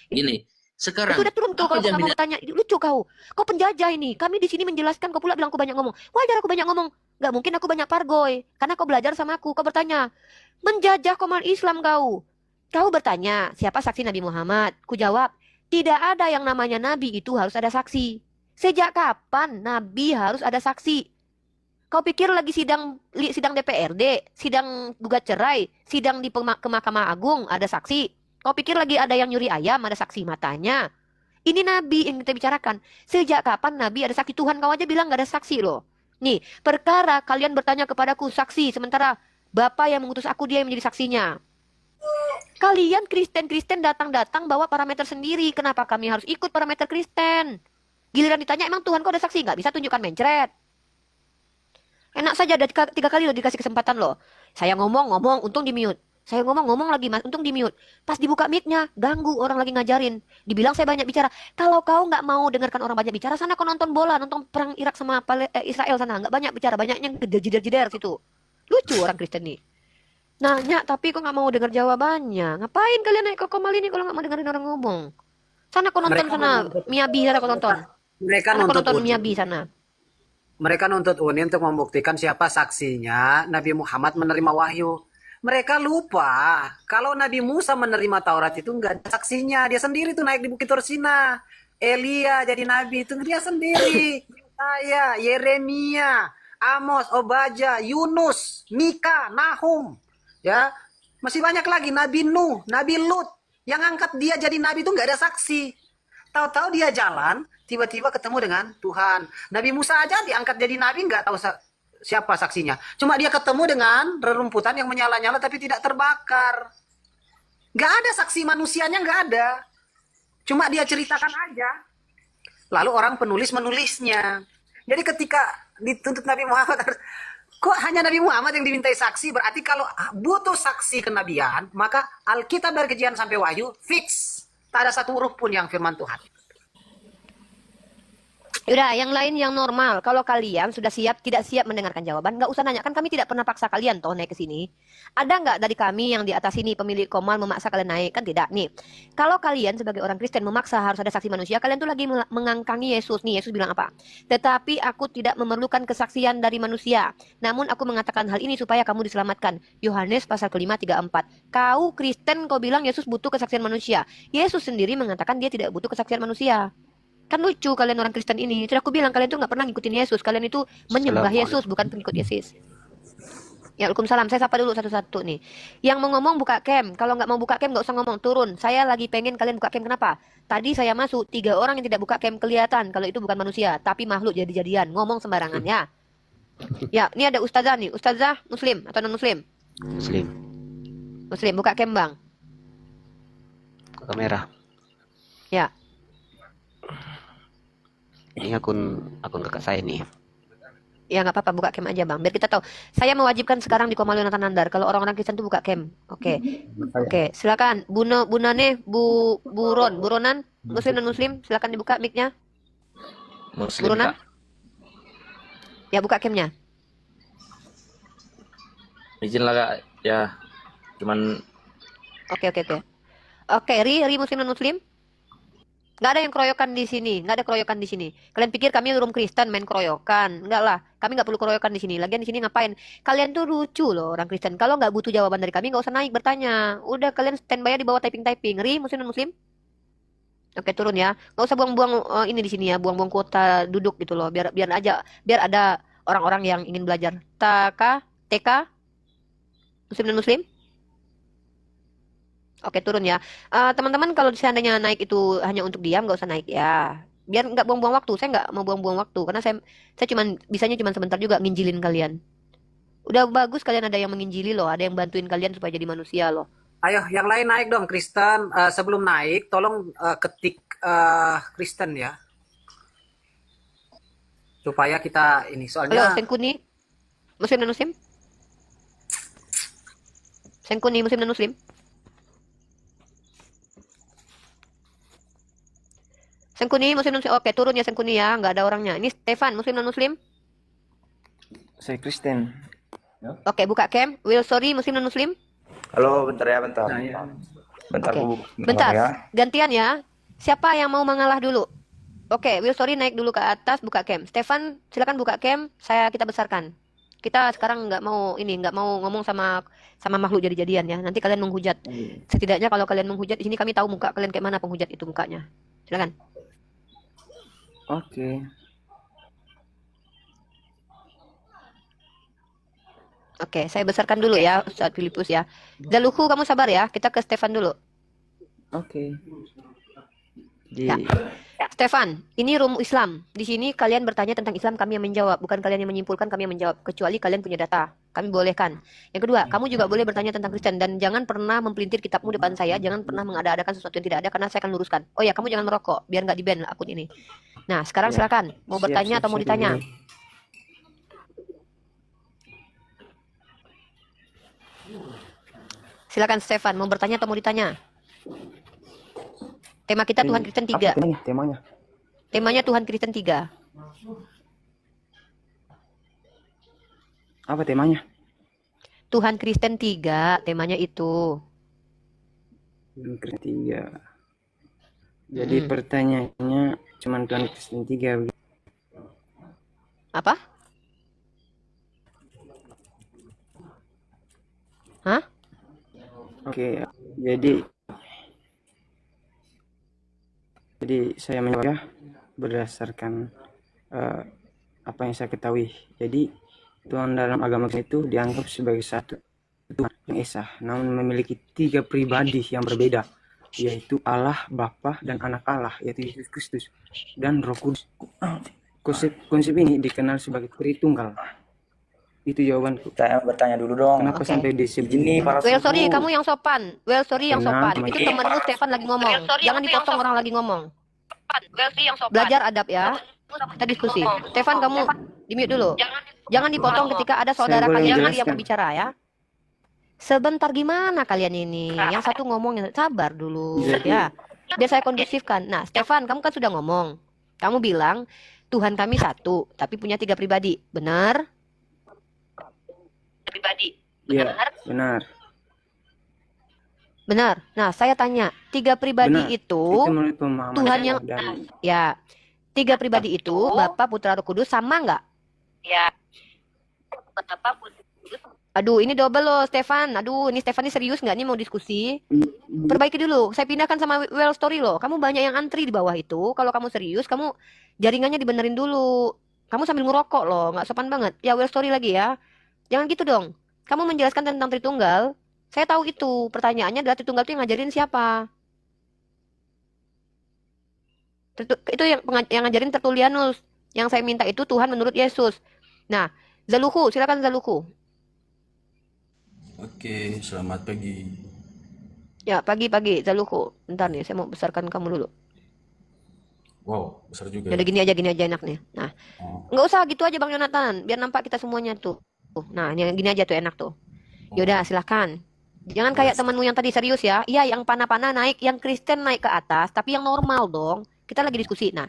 S3: Gini, sekarang
S1: Itu udah turun tuh
S3: apa
S1: kalau kamu
S3: jaminan?
S1: bertanya. Lucu kau. Kau penjajah ini. Kami di sini menjelaskan, kau pula bilang aku banyak ngomong. Wajar aku banyak ngomong. Gak mungkin aku banyak pargoy. Karena kau belajar sama aku. Kau bertanya. Menjajah komal Islam kau. Kau bertanya, siapa saksi Nabi Muhammad? Ku jawab, tidak ada yang namanya Nabi itu harus ada saksi. Sejak kapan Nabi harus ada saksi? Kau pikir lagi sidang DPRD, sidang gugat cerai, sidang di ke Mahkamah Agung ada saksi? Kau pikir lagi ada yang nyuri ayam, ada saksi matanya? Ini Nabi yang kita bicarakan. Sejak kapan Nabi ada saksi? Tuhan kau aja bilang gak ada saksi loh. Nih, perkara kalian bertanya kepadaku saksi, sementara Bapa yang mengutus aku dia yang menjadi saksinya. Kalian Kristen datang-datang bawa parameter sendiri. Kenapa kami harus ikut parameter Kristen? Giliran ditanya emang Tuhan kau ada saksi? Gak bisa tunjukkan mencret. Enak saja, ada 3 kali loh dikasih kesempatan loh. Saya ngomong, untung di mute. Saya ngomong lagi mas, untung di mute. Pas dibuka mic-nya, ganggu orang lagi ngajarin. Dibilang saya banyak bicara. Kalau kau nggak mau dengarkan orang banyak bicara, sana kau nonton bola, nonton perang Irak sama Israel sana. Nggak banyak bicara, banyaknya jeder-jeder situ. Lucu orang Kristen nih. Nanya, tapi kok nggak mau dengar jawabannya. Ngapain kalian naik ke komal ini kalau nggak mau dengerin orang ngomong? Sana kau nonton
S6: Mereka
S1: sana,
S6: menuntut-
S1: Miyabi sana kau tonton.
S6: Mereka
S1: Sana kau
S6: nuntut
S1: nonton
S6: Uni.
S1: Miyabi sana.
S6: Mereka nuntut Uni untuk membuktikan siapa saksinya Nabi Muhammad menerima wahyu. Mereka lupa kalau Nabi Musa menerima Taurat itu nggak ada saksinya. Dia sendiri tuh naik di Bukit Tursina. Elia jadi nabi itu dia sendiri. Saya, Yeremia, Amos, Obadja, Yunus, Mika, Nahum. Ya, masih banyak lagi. Nabi Nuh, Nabi Lut. Yang angkat dia jadi nabi itu nggak ada saksi. Tahu-tahu dia jalan, tiba-tiba ketemu dengan Tuhan. Nabi Musa aja diangkat jadi nabi nggak tahu siapa saksinya. Cuma dia ketemu dengan rerumputan yang menyala-nyala tapi tidak terbakar. Nggak ada saksi manusianya, nggak ada. Cuma dia ceritakan aja. Lalu orang penulis menulisnya. Jadi ketika dituntut Nabi Muhammad, kok hanya Nabi Muhammad yang dimintai saksi? Berarti kalau butuh saksi kenabian, maka Alkitab dari Kejian sampai Wahyu fix. Tak ada satu huruf pun yang firman Tuhan.
S1: Udah, yang lain yang normal. Kalau kalian sudah tidak siap mendengarkan jawaban, nggak usah nanya. Kan kami tidak pernah paksa kalian toh naik ke sini. Ada nggak dari kami yang di atas ini pemilik komal memaksa kalian naik? Kan tidak. Nih, kalau kalian sebagai orang Kristen memaksa harus ada saksi manusia, kalian tuh lagi mengangkangi Yesus. Nih, Yesus bilang apa? Tetapi aku tidak memerlukan kesaksian dari manusia. Namun aku mengatakan hal ini supaya kamu diselamatkan. Yohanes pasal kelima 34. Kau Kristen, kau bilang Yesus butuh kesaksian manusia. Yesus sendiri mengatakan dia tidak butuh kesaksian manusia. Kan lucu kalian orang Kristen ini. Sudah aku bilang kalian tuh nggak pernah ngikutin Yesus. Kalian itu menyembah Yesus, bukan pengikut Yesus. Ya, Waalaikumsalam. Saya sapa dulu satu-satu nih. Yang mau ngomong buka cam. Kalau nggak mau buka cam nggak usah ngomong, turun. Saya lagi pengen kalian buka cam. Kenapa? Tadi saya masuk 3 orang yang tidak buka cam kelihatan kalau itu bukan manusia, tapi makhluk jadi-jadian. Ngomong sembarangan ya. Ya, ini ada ustazah nih. Ustazah Muslim atau non Muslim?
S9: Muslim,
S1: Muslim. Buka cam bang.
S9: kamera.
S1: Ya.
S9: Ini akun kakak saya nih.
S1: Ya nggak apa-apa, buka cam aja bang, biar kita tahu. Saya mewajibkan sekarang di Komal Yonatan Nandar kalau orang-orang Kristen tuh buka cam. Oke, oke, silakan. Bunane, Buronan, Muslim dan Muslim, silakan dibuka mic-nya.
S9: Muslim,
S1: Buronan,
S9: Kak.
S1: ya buka cam-nya.
S9: Izin lah, Kak. Ya, cuman
S1: Oke. Oke, Ri Muslim dan Muslim. Nggak ada yang keroyokan di sini, nggak ada keroyokan di sini. Kalian pikir kami room Kristen main keroyokan? Enggak lah, kami nggak perlu keroyokan di sini. Lagian di sini ngapain? Kalian tuh lucu loh orang Kristen. Kalau nggak butuh jawaban dari kami, nggak usah naik bertanya. Udah kalian standby di bawah typing. Ri Muslim dan Muslim. Oke, turun ya. Nggak usah buang-buang ini di sini ya, buang-buang kuota duduk gitu loh. Biar ada orang-orang yang ingin belajar. TK, Muslim dan Muslim. Oke, turun ya. Teman-teman kalau seandainya naik itu hanya untuk diam, nggak usah naik ya. Biar nggak buang-buang waktu. Saya nggak mau buang-buang waktu karena saya bisanya cuman sebentar juga nginjilin kalian. Udah bagus kalian ada yang menginjili loh, ada yang bantuin kalian supaya jadi manusia loh.
S6: Ayo, yang lain naik dong, Kristen. Sebelum naik, tolong ketik Kristen ya, supaya kita ini.
S1: Halo,
S6: Soalnya
S1: Sengkuni, Muslim dan Muslim? Sengkuni, Muslim dan Muslim? Sengkuni, Muslim dan Muslim. Oke, turun ya Sengkuni ya, nggak ada orangnya. Ini Stefan, Muslim dan Muslim?
S10: Saya Kristen.
S1: Oke, buka cam. Will, sorry, Muslim dan Muslim?
S10: Halo, bentar ya, bentar. Bentar,
S1: Oke,
S10: Bu.
S1: bentar.
S10: ya.
S1: Gantian ya. Siapa yang mau mengalah dulu? Oke, Will, sorry, naik dulu ke atas, buka cam. Stefan, silakan buka cam. Kita besarkan. Kita sekarang nggak mau ngomong sama makhluk jadi-jadian ya. Nanti kalian menghujat. Setidaknya kalau kalian menghujat di sini kami tahu muka kalian kayak mana penghujat itu mukanya. Silakan.
S10: Oke.
S1: Oke, saya besarkan dulu ya, Ustadz Filipus ya. Zaluhu, kamu sabar ya. Kita ke Stefan dulu.
S10: Oke.
S1: Ya. Stefan, ini room Islam. Di sini kalian bertanya tentang Islam, kami yang menjawab. Bukan kalian yang menyimpulkan, kami yang menjawab. Kecuali kalian punya data. Kami bolehkan. Yang kedua, kamu juga boleh bertanya tentang Kristen. Dan jangan pernah mempelintir kitabmu depan saya. Jangan pernah mengada-adakan sesuatu yang tidak ada, karena saya akan luruskan. Oh ya, kamu jangan merokok, biar nggak di-ban akun ini. Nah, sekarang silakan. Mau bertanya atau mau ditanya? Silakan Stefan, mau bertanya atau mau ditanya? Tema kita Tuhan Kristen 3.
S10: Apa temanya?
S1: Temanya Tuhan Kristen 3.
S10: Apa temanya?
S1: Tuhan Kristen 3, temanya itu.
S10: Kristen 3. Jadi pertanyaannya cuma Tuhan Kristen 3.
S1: Apa? Hah?
S10: Oke, jadi saya menjawab ya berdasarkan apa yang saya ketahui. Jadi Tuhan dalam agama itu dianggap sebagai satu Tuhan yang esa, namun memiliki 3 pribadi yang berbeda, yaitu Allah, Bapa, dan Anak Allah, yaitu Yesus Kristus dan Roh Kudus. Konsep ini dikenal sebagai Tritunggal. Itu jawabanku. Saya bertanya dulu dong. Kenapa sampai disebut ini?
S1: Well, sorry, kamu yang sopan. Well, sorry, yang sopan. Itu temenmu Stefan lagi ngomong. Jangan dipotong orang lagi ngomong. Belajar adab ya. Kita diskusi. Stefan, kamu di-mute dulu. Jangan dipotong ketika ada saudara kalian yang berbicara ya. Sebentar, gimana kalian ini? Yang satu ngomong, sabar dulu ya. Biar saya kondusifkan. Nah, Stefan, kamu kan sudah ngomong. Kamu bilang Tuhan kami satu, tapi punya 3 pribadi. Benar? Pribadi.
S10: Iya, benar.
S1: Benar. Nah, saya tanya, 3 pribadi
S10: Benar.
S1: itu
S10: menurut pemahaman
S1: Tuhan
S10: saya
S1: yang
S10: dan
S1: ya 3 pribadi itu Bapa, Putra, Roh Kudus sama nggak? Ya. Bapa, Putra, Roh Kudus. Aduh, ini double loh, Stefan. Aduh, ini Stefan ini serius nggak nih mau diskusi? Perbaiki dulu. Saya pindahkan sama Well Story loh. Kamu banyak yang antri di bawah itu. Kalau kamu serius, kamu jaringannya dibenerin dulu. Kamu sambil ngerokok loh, nggak sopan banget. Ya Well Story lagi ya. Jangan gitu dong. Kamu menjelaskan tentang Tritunggal. Saya tahu itu. Pertanyaannya adalah Tritunggal itu yang ngajarin siapa? Itu yang ngajarin Tertullianus. Yang saya minta itu Tuhan menurut Yesus. Nah, Zaluhu, silakan Zaluhu.
S11: Oke, selamat pagi.
S1: Ya, pagi-pagi Zaluhu. Bentar nih, saya mau besarkan kamu dulu.
S11: Wow, besar juga.
S1: Udah gini aja enak nih. Nah, nggak usah gitu aja Bang Yonatan, biar nampak kita semuanya tuh. Nah, ini gini aja tuh enak tuh. Yaudah, silakan. Jangan kayak temanmu yang tadi serius ya. Iya, yang panah-panah naik, yang Kristen naik ke atas, tapi yang normal dong. Kita lagi diskusi. Nah,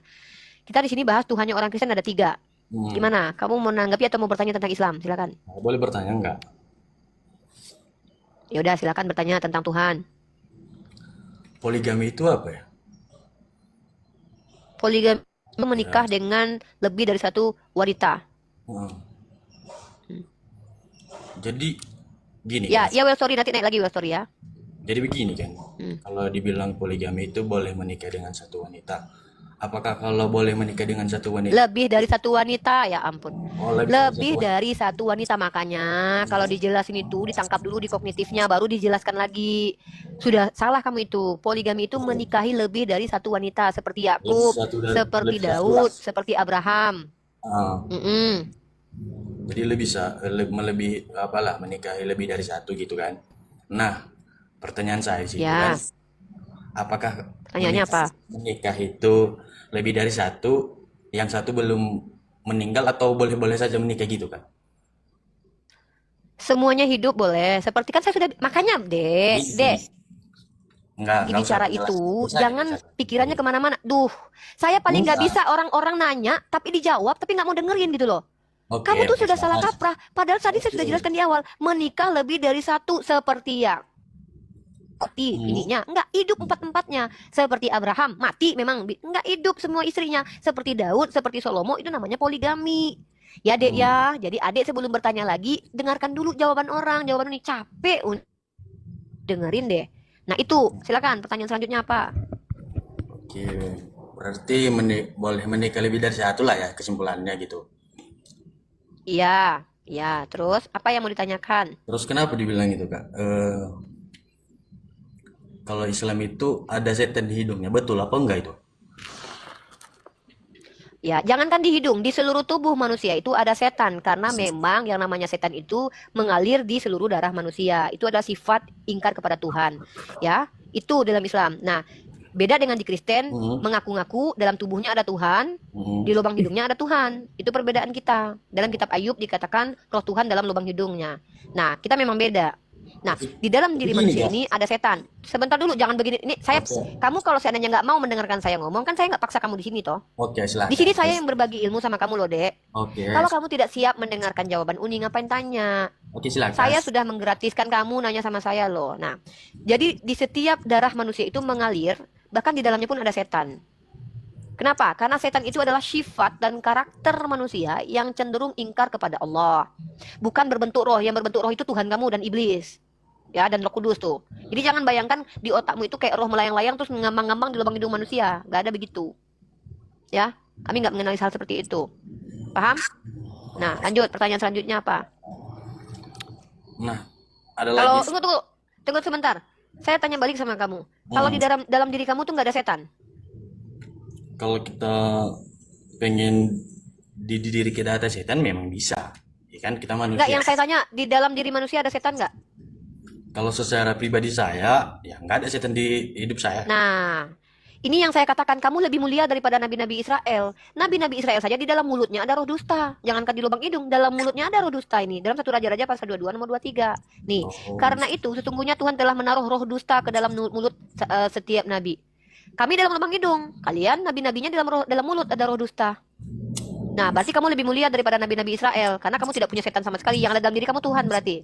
S1: kita di sini bahas Tuhannya orang Kristen ada 3. Gimana? Kamu mau menanggapi atau mau bertanya tentang Islam? Silakan.
S11: Boleh bertanya enggak?
S1: Yaudah, silakan bertanya tentang Tuhan.
S11: Poligami itu apa ya?
S1: Poligami itu menikah dengan lebih dari 1 wanita.
S11: Jadi gini
S1: Ya,
S11: kan?
S1: ya Well Story nanti naik lagi Well Story ya.
S11: Jadi begini kan, kalau dibilang poligami itu boleh menikah dengan 1 wanita. apakah kalau boleh menikah dengan satu wanita?
S1: Lebih dari satu wanita, ya ampun.
S11: Oh, lebih dari satu
S1: Lebih
S11: wanita.
S1: dari satu wanita, makanya kalau dijelasin itu ditangkap dulu di kognitifnya, baru dijelaskan lagi. Sudah salah kamu itu. Poligami itu menikahi lebih dari satu wanita, seperti Yakub, seperti
S11: lebih
S1: Daud,
S11: satu.
S1: seperti Abraham.
S11: Ah,
S1: Mm-mm.
S11: jadi lebih apalah menikahi lebih dari satu gitu kan. Nah, pertanyaan saya sih
S1: Ya,
S11: kan, apakah
S1: pertanyaannya apa?
S11: menikah itu lebih dari satu, yang satu belum meninggal atau boleh-boleh saja menikah gitu kan?
S1: Semuanya hidup boleh. Seperti kan saya sudah, makanya Dek,
S11: Enggak usah
S1: bicara
S11: penjelasan.
S1: itu
S11: Bisa,
S1: jangan
S11: bisa.
S1: pikirannya kemana-mana. Duh, saya paling nggak
S11: Bisa.
S1: bisa orang-orang nanya tapi dijawab tapi nggak mau dengerin gitu loh.
S11: Oke,
S1: Kamu tuh
S11: oke,
S1: sudah salah
S11: silakan.
S1: kaprah. Padahal tadi saya sudah jelaskan di awal, menikah lebih dari satu, seperti yang mati ininya, nggak hidup empat-empatnya. Seperti Abraham, mati memang nggak hidup semua istrinya. Seperti Daud, seperti Salomo, itu namanya poligami. Ya Dek ya, jadi adik sebelum bertanya lagi, dengarkan dulu jawaban orang. Jawaban ini capek, dengerin deh. Nah itu, silakan pertanyaan selanjutnya apa?
S11: Oke, berarti boleh menikah lebih dari satu lah ya kesimpulannya gitu.
S1: Iya, ya. Terus apa yang mau ditanyakan?
S11: Terus kenapa dibilang itu Kak? Kalau Islam itu ada setan di hidungnya, betul apa enggak itu?
S1: Ya, jangankan di hidung, di seluruh tubuh manusia itu ada setan. Karena memang yang namanya setan itu mengalir di seluruh darah manusia. Itu adalah sifat ingkar kepada Tuhan. Ya, itu dalam Islam. Nah, beda dengan di Kristen, mengaku-ngaku dalam tubuhnya ada Tuhan, di lubang hidungnya ada Tuhan. Itu perbedaan kita. Dalam kitab Ayub dikatakan roh Tuhan dalam lubang hidungnya. Nah, kita memang beda. Nah, di dalam diri manusia ini ada setan. Sebentar dulu, jangan begini. Ini saya, kamu kalau seandainya nggak mau mendengarkan saya ngomong, kan saya nggak paksa kamu di sini toh.
S11: Oke, silakan.
S1: Di sini saya yang berbagi ilmu sama kamu loh, Dek.
S11: Oke.
S1: Kalau kamu tidak siap mendengarkan jawaban Uni, ngapain tanya?
S11: Oke, silakan.
S1: Saya sudah menggratiskan kamu nanya sama saya loh. Nah, jadi di setiap darah manusia itu mengalir, bahkan di dalamnya pun ada setan. Kenapa? Karena setan itu adalah sifat dan karakter manusia yang cenderung ingkar kepada Allah. Bukan berbentuk roh. Yang berbentuk roh itu Tuhan kamu dan iblis. Ya, dan Roh Kudus tuh. Jadi jangan bayangkan di otakmu itu kayak roh melayang-layang terus ngambang-ngambang di lubang hidung manusia. Gak ada begitu. Ya, kami nggak mengenali hal seperti itu. Paham? Nah, lanjut. Pertanyaan selanjutnya apa?
S11: Nah, ada
S1: Kalau
S11: lagi.
S1: tunggu sebentar. Saya tanya balik sama kamu. Kalau di dalam diri kamu tuh nggak ada setan.
S11: Kalau kita pengen di diri kita ada setan memang bisa. Ya kan kita manusia.
S1: Nggak, yang saya tanya di dalam diri manusia ada setan nggak?
S11: Kalau secara pribadi saya, ya nggak ada setan di hidup saya.
S1: Nah, ini yang saya katakan, kamu lebih mulia daripada nabi-nabi Israel. Nabi-nabi Israel saja di dalam mulutnya ada roh dusta. Jangankan di lubang hidung, dalam mulutnya ada roh dusta ini. Dalam 1 Raja-Raja pasal 22 nomor 23. Nih, karena itu sesungguhnya Tuhan telah menaruh roh dusta ke dalam mulut setiap nabi. Kami dalam lubang hidung, kalian nabi-nabinya dalam mulut ada roh dusta. Nah, berarti kamu lebih mulia daripada nabi-nabi Israel karena kamu tidak punya setan sama sekali. Yang ada dalam diri kamu Tuhan berarti.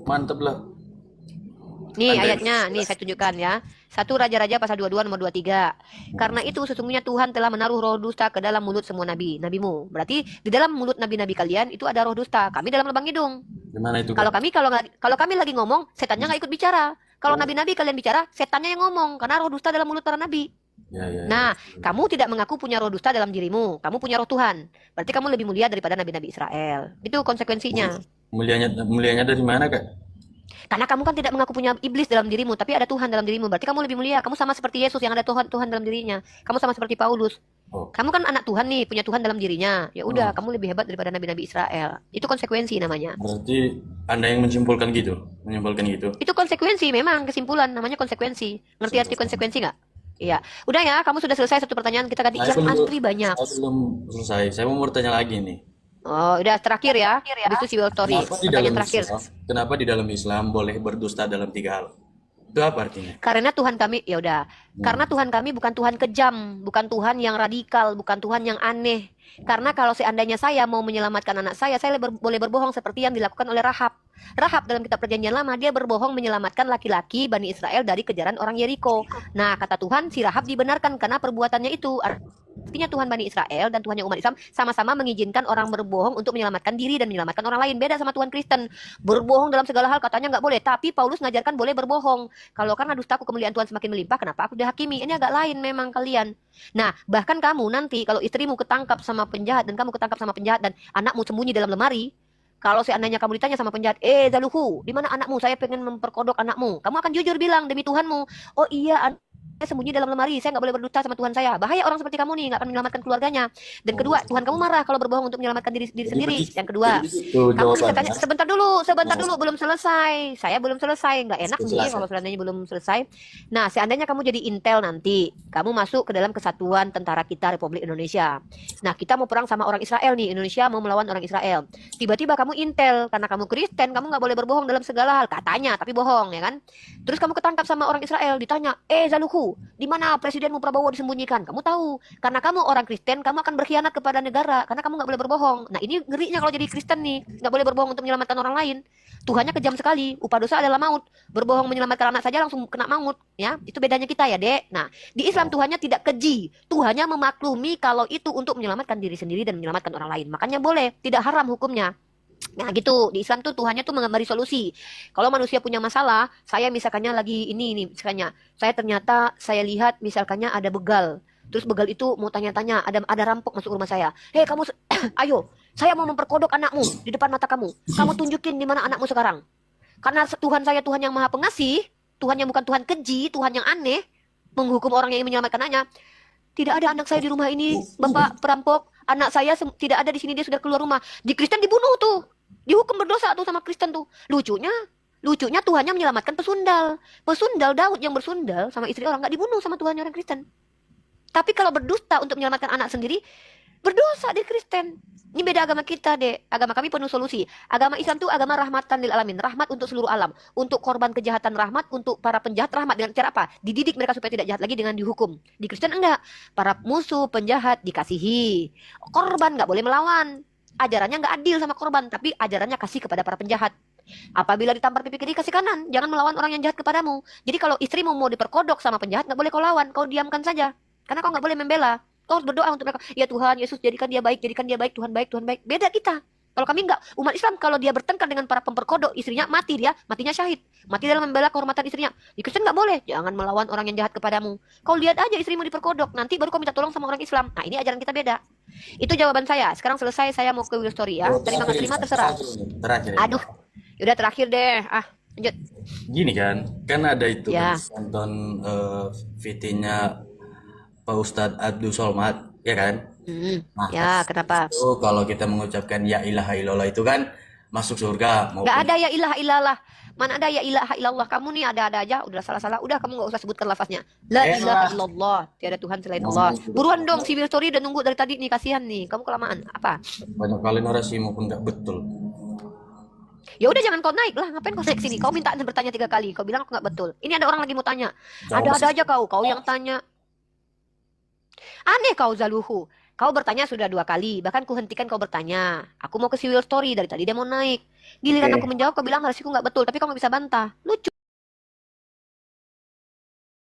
S11: Mantap lah.
S1: Nih ayatnya, nih saya tunjukkan ya. 1 Raja-Raja pasal 22 nomor 23. Karena itu sesungguhnya Tuhan telah menaruh roh dusta ke dalam mulut semua nabimu. Berarti di dalam mulut nabi-nabi kalian itu ada roh dusta. Kami dalam lubang hidung.
S11: Gimana itu?
S1: Kalau kami lagi ngomong, setannya nggak ikut bicara. Kalau nabi-nabi kalian bicara, setannya yang ngomong karena roh dusta dalam mulut para nabi.
S11: Ya.
S1: Nah, kamu tidak mengaku punya roh dusta dalam dirimu. Kamu punya roh Tuhan. Berarti kamu lebih mulia daripada nabi-nabi Israel. Itu konsekuensinya.
S11: Mulianya dari mana, Kak?
S1: Karena kamu kan tidak mengaku punya iblis dalam dirimu, tapi ada Tuhan dalam dirimu. Berarti kamu lebih mulia. Kamu sama seperti Yesus yang ada Tuhan dalam dirinya. Kamu sama seperti Paulus. Kamu kan anak Tuhan nih, punya Tuhan dalam dirinya. Ya udah, kamu lebih hebat daripada nabi-nabi Israel. Itu konsekuensi namanya.
S11: Berarti Anda yang menyimpulkan gitu? Menyimpulkan gitu?
S1: Itu konsekuensi, memang kesimpulan. Namanya konsekuensi. Ngerti arti konsekuensi nggak? Iya. Udah ya, kamu sudah selesai satu pertanyaan. Kita ganti yang antri banyak.
S11: Saya belum selesai. Saya mau bertanya lagi nih.
S1: Oh, udah terakhir ya. Diskusi World Story. Pertanyaan terakhir.
S11: Kenapa di dalam Islam boleh berdusta dalam 3 hal? Itu apa artinya?
S1: Karena Tuhan kami, ya udah. Karena Tuhan kami bukan Tuhan kejam, bukan Tuhan yang radikal, bukan Tuhan yang aneh. Karena kalau seandainya saya mau menyelamatkan anak saya boleh berbohong seperti yang dilakukan oleh Rahab. Rahab dalam kitab Perjanjian Lama, dia berbohong menyelamatkan laki-laki Bani Israel dari kejaran orang Yeriko. Nah, kata Tuhan, si Rahab dibenarkan karena perbuatannya itu. Artinya Tuhan Bani Israel dan Tuhannya umat Islam sama-sama mengizinkan orang berbohong untuk menyelamatkan diri dan menyelamatkan orang lain. Beda sama Tuhan Kristen. Berbohong dalam segala hal katanya nggak boleh. Tapi Paulus ngajarkan boleh berbohong. Kalau karena dustaku kemuliaan Tuhan semakin melimpah, kenapa aku dihakimi? Ini agak lain memang kalian. Nah, bahkan kamu nanti kalau istrimu ketangkap sama penjahat dan kamu ketangkap sama penjahat dan anakmu sembunyi dalam lemari, kalau seandainya kamu ditanya sama penjahat, Zaluhu, di mana anakmu? Saya pengen memperkodok anakmu. Kamu akan jujur bilang demi Tuhanmu, oh iya, saya sembunyi dalam lemari, saya nggak boleh berdusta sama Tuhan saya. Bahaya orang seperti kamu nih, nggak akan menyelamatkan keluarganya. Dan kedua, Tuhan kamu marah kalau berbohong untuk menyelamatkan diri sendiri. Yang kedua, kamu bisa tanya, sebentar dulu, belum selesai. Saya belum selesai, nggak enak nih kalau seandainya belum selesai. Nah, seandainya kamu jadi intel nanti, kamu masuk ke dalam kesatuan tentara kita Republik Indonesia. Nah, kita mau perang sama orang Israel nih, Indonesia mau melawan orang Israel. Tiba-tiba kamu intel, karena kamu Kristen, kamu nggak boleh berbohong dalam segala hal, katanya, tapi bohong ya kan? Terus kamu ketangkap sama orang Israel, ditanya, Zaluhu, di mana presidenmu Prabowo disembunyikan? Kamu tahu, karena kamu orang Kristen, kamu akan berkhianat kepada negara, karena kamu nggak boleh berbohong. Nah, ini ngerinya kalau jadi Kristen nih, nggak boleh berbohong untuk menyelamatkan orang lain. Tuhannya kejam sekali, upah dosa adalah maut. Berbohong menyelamatkan anak saja langsung kena maut, ya. Itu bedanya kita ya, Dek. Nah, di Islam Tuhannya tidak keji. Tuhannya memaklumi kalau itu untuk menyelamatkan diri sendiri dan menyelamatkan orang lain. Makanya boleh, tidak haram hukumnya. Nah gitu, di Islam tuh Tuhannya tuh memberi solusi. Kalau manusia punya masalah, saya misalkannya lagi ini misalkannya, saya lihat misalkannya ada begal. Terus begal itu mau tanya-tanya, ada rampok masuk rumah saya. Hei kamu, ayo, saya mau memperkodok anakmu di depan mata kamu. Kamu tunjukin di mana anakmu sekarang. Karena Tuhan saya Tuhan yang maha pengasih, Tuhan yang bukan Tuhan keji, Tuhan yang aneh, menghukum orang yang ingin menyelamatkan anaknya. Tidak ada anak saya di rumah ini, Bapak perampok. Anak saya tidak ada di sini, dia sudah keluar rumah. Di Kristen dibunuh tuh. Dihukum berdosa tuh sama Kristen tuh. Lucunya Tuhannya menyelamatkan pesundal. Pesundal Daud yang bersundal sama istri orang nggak dibunuh sama Tuhannya orang Kristen. Tapi kalau berdusta untuk menyelamatkan anak sendiri, berdosa di Kristen. Ini beda agama kita, Dek. Agama kami penuh solusi. Agama Islam itu agama rahmatan lil alamin. Rahmat untuk seluruh alam. Untuk korban kejahatan rahmat, untuk para penjahat rahmat. Dengan cara apa? Dididik mereka supaya tidak jahat lagi dengan dihukum. Di Kristen enggak. Para musuh, penjahat dikasihi. Korban nggak boleh melawan. Ajarannya nggak adil sama korban, tapi ajarannya kasih kepada para penjahat. Apabila ditampar pipi kiri, kasih kanan. Jangan melawan orang yang jahat kepadamu. Jadi kalau istrimu mau diperkodok sama penjahat, nggak boleh kau lawan. Kau diamkan saja. Karena kau nggak boleh membela. Kau harus berdoa untuk mereka. Ya Tuhan, Yesus jadikan dia baik, Tuhan baik, Tuhan baik. Beda kita. Kalau kami enggak, umat Islam kalau dia bertengkar dengan para pemperkodok istrinya, matinya syahid. Mati dalam membela kehormatan istrinya. Di Kristen nggak boleh. Jangan melawan orang yang jahat kepadamu. Kau lihat aja istrimu diperkodok, nanti baru kau minta tolong sama orang Islam. Nah, ini ajaran kita beda. Itu jawaban saya. Sekarang selesai, saya mau ke Will Story ya. Dari Mangga Kelima terserah.
S11: Terakhir.
S1: Aduh. Yaudah terakhir deh. Lanjut.
S11: Gini kan ada itu
S1: Ya.
S11: kan nonton VT-nya Pak Ustadz Abdul Somad, ya kan? Nah,
S1: Ya, kenapa?
S11: itu kalau kita mengucapkan ya ilaha illallah itu kan masuk surga
S1: Nggak ada ya ilaha illallah. Mana ada ya ilaha illallah. Kamu nih ada-ada aja. Udah salah-salah. Udah kamu nggak usah sebutkan lafaznya. La ilaha illallah. Tiada Tuhan selain Allah. Buruan dong si Will Story udah nunggu dari tadi nih. Kasihan nih. Kamu kelamaan. Apa?
S11: banyak kali narasimu pun nggak betul.
S1: Ya udah jangan kau naik lah. Ngapain kau naik sini? Kau minta bertanya 3 kali. Kau bilang aku nggak betul. Ini ada orang lagi mau tanya. Ada-ada aja kau. Kau yang tanya. Aneh kau Zaluhu. Kau bertanya sudah 2 kali. Bahkan ku hentikan kau bertanya. Aku mau ke si Will Story. Dari tadi dia mau naik. Giliran aku menjawab kau bilang narasiku nggak betul. Tapi kau nggak bisa bantah. Lucu.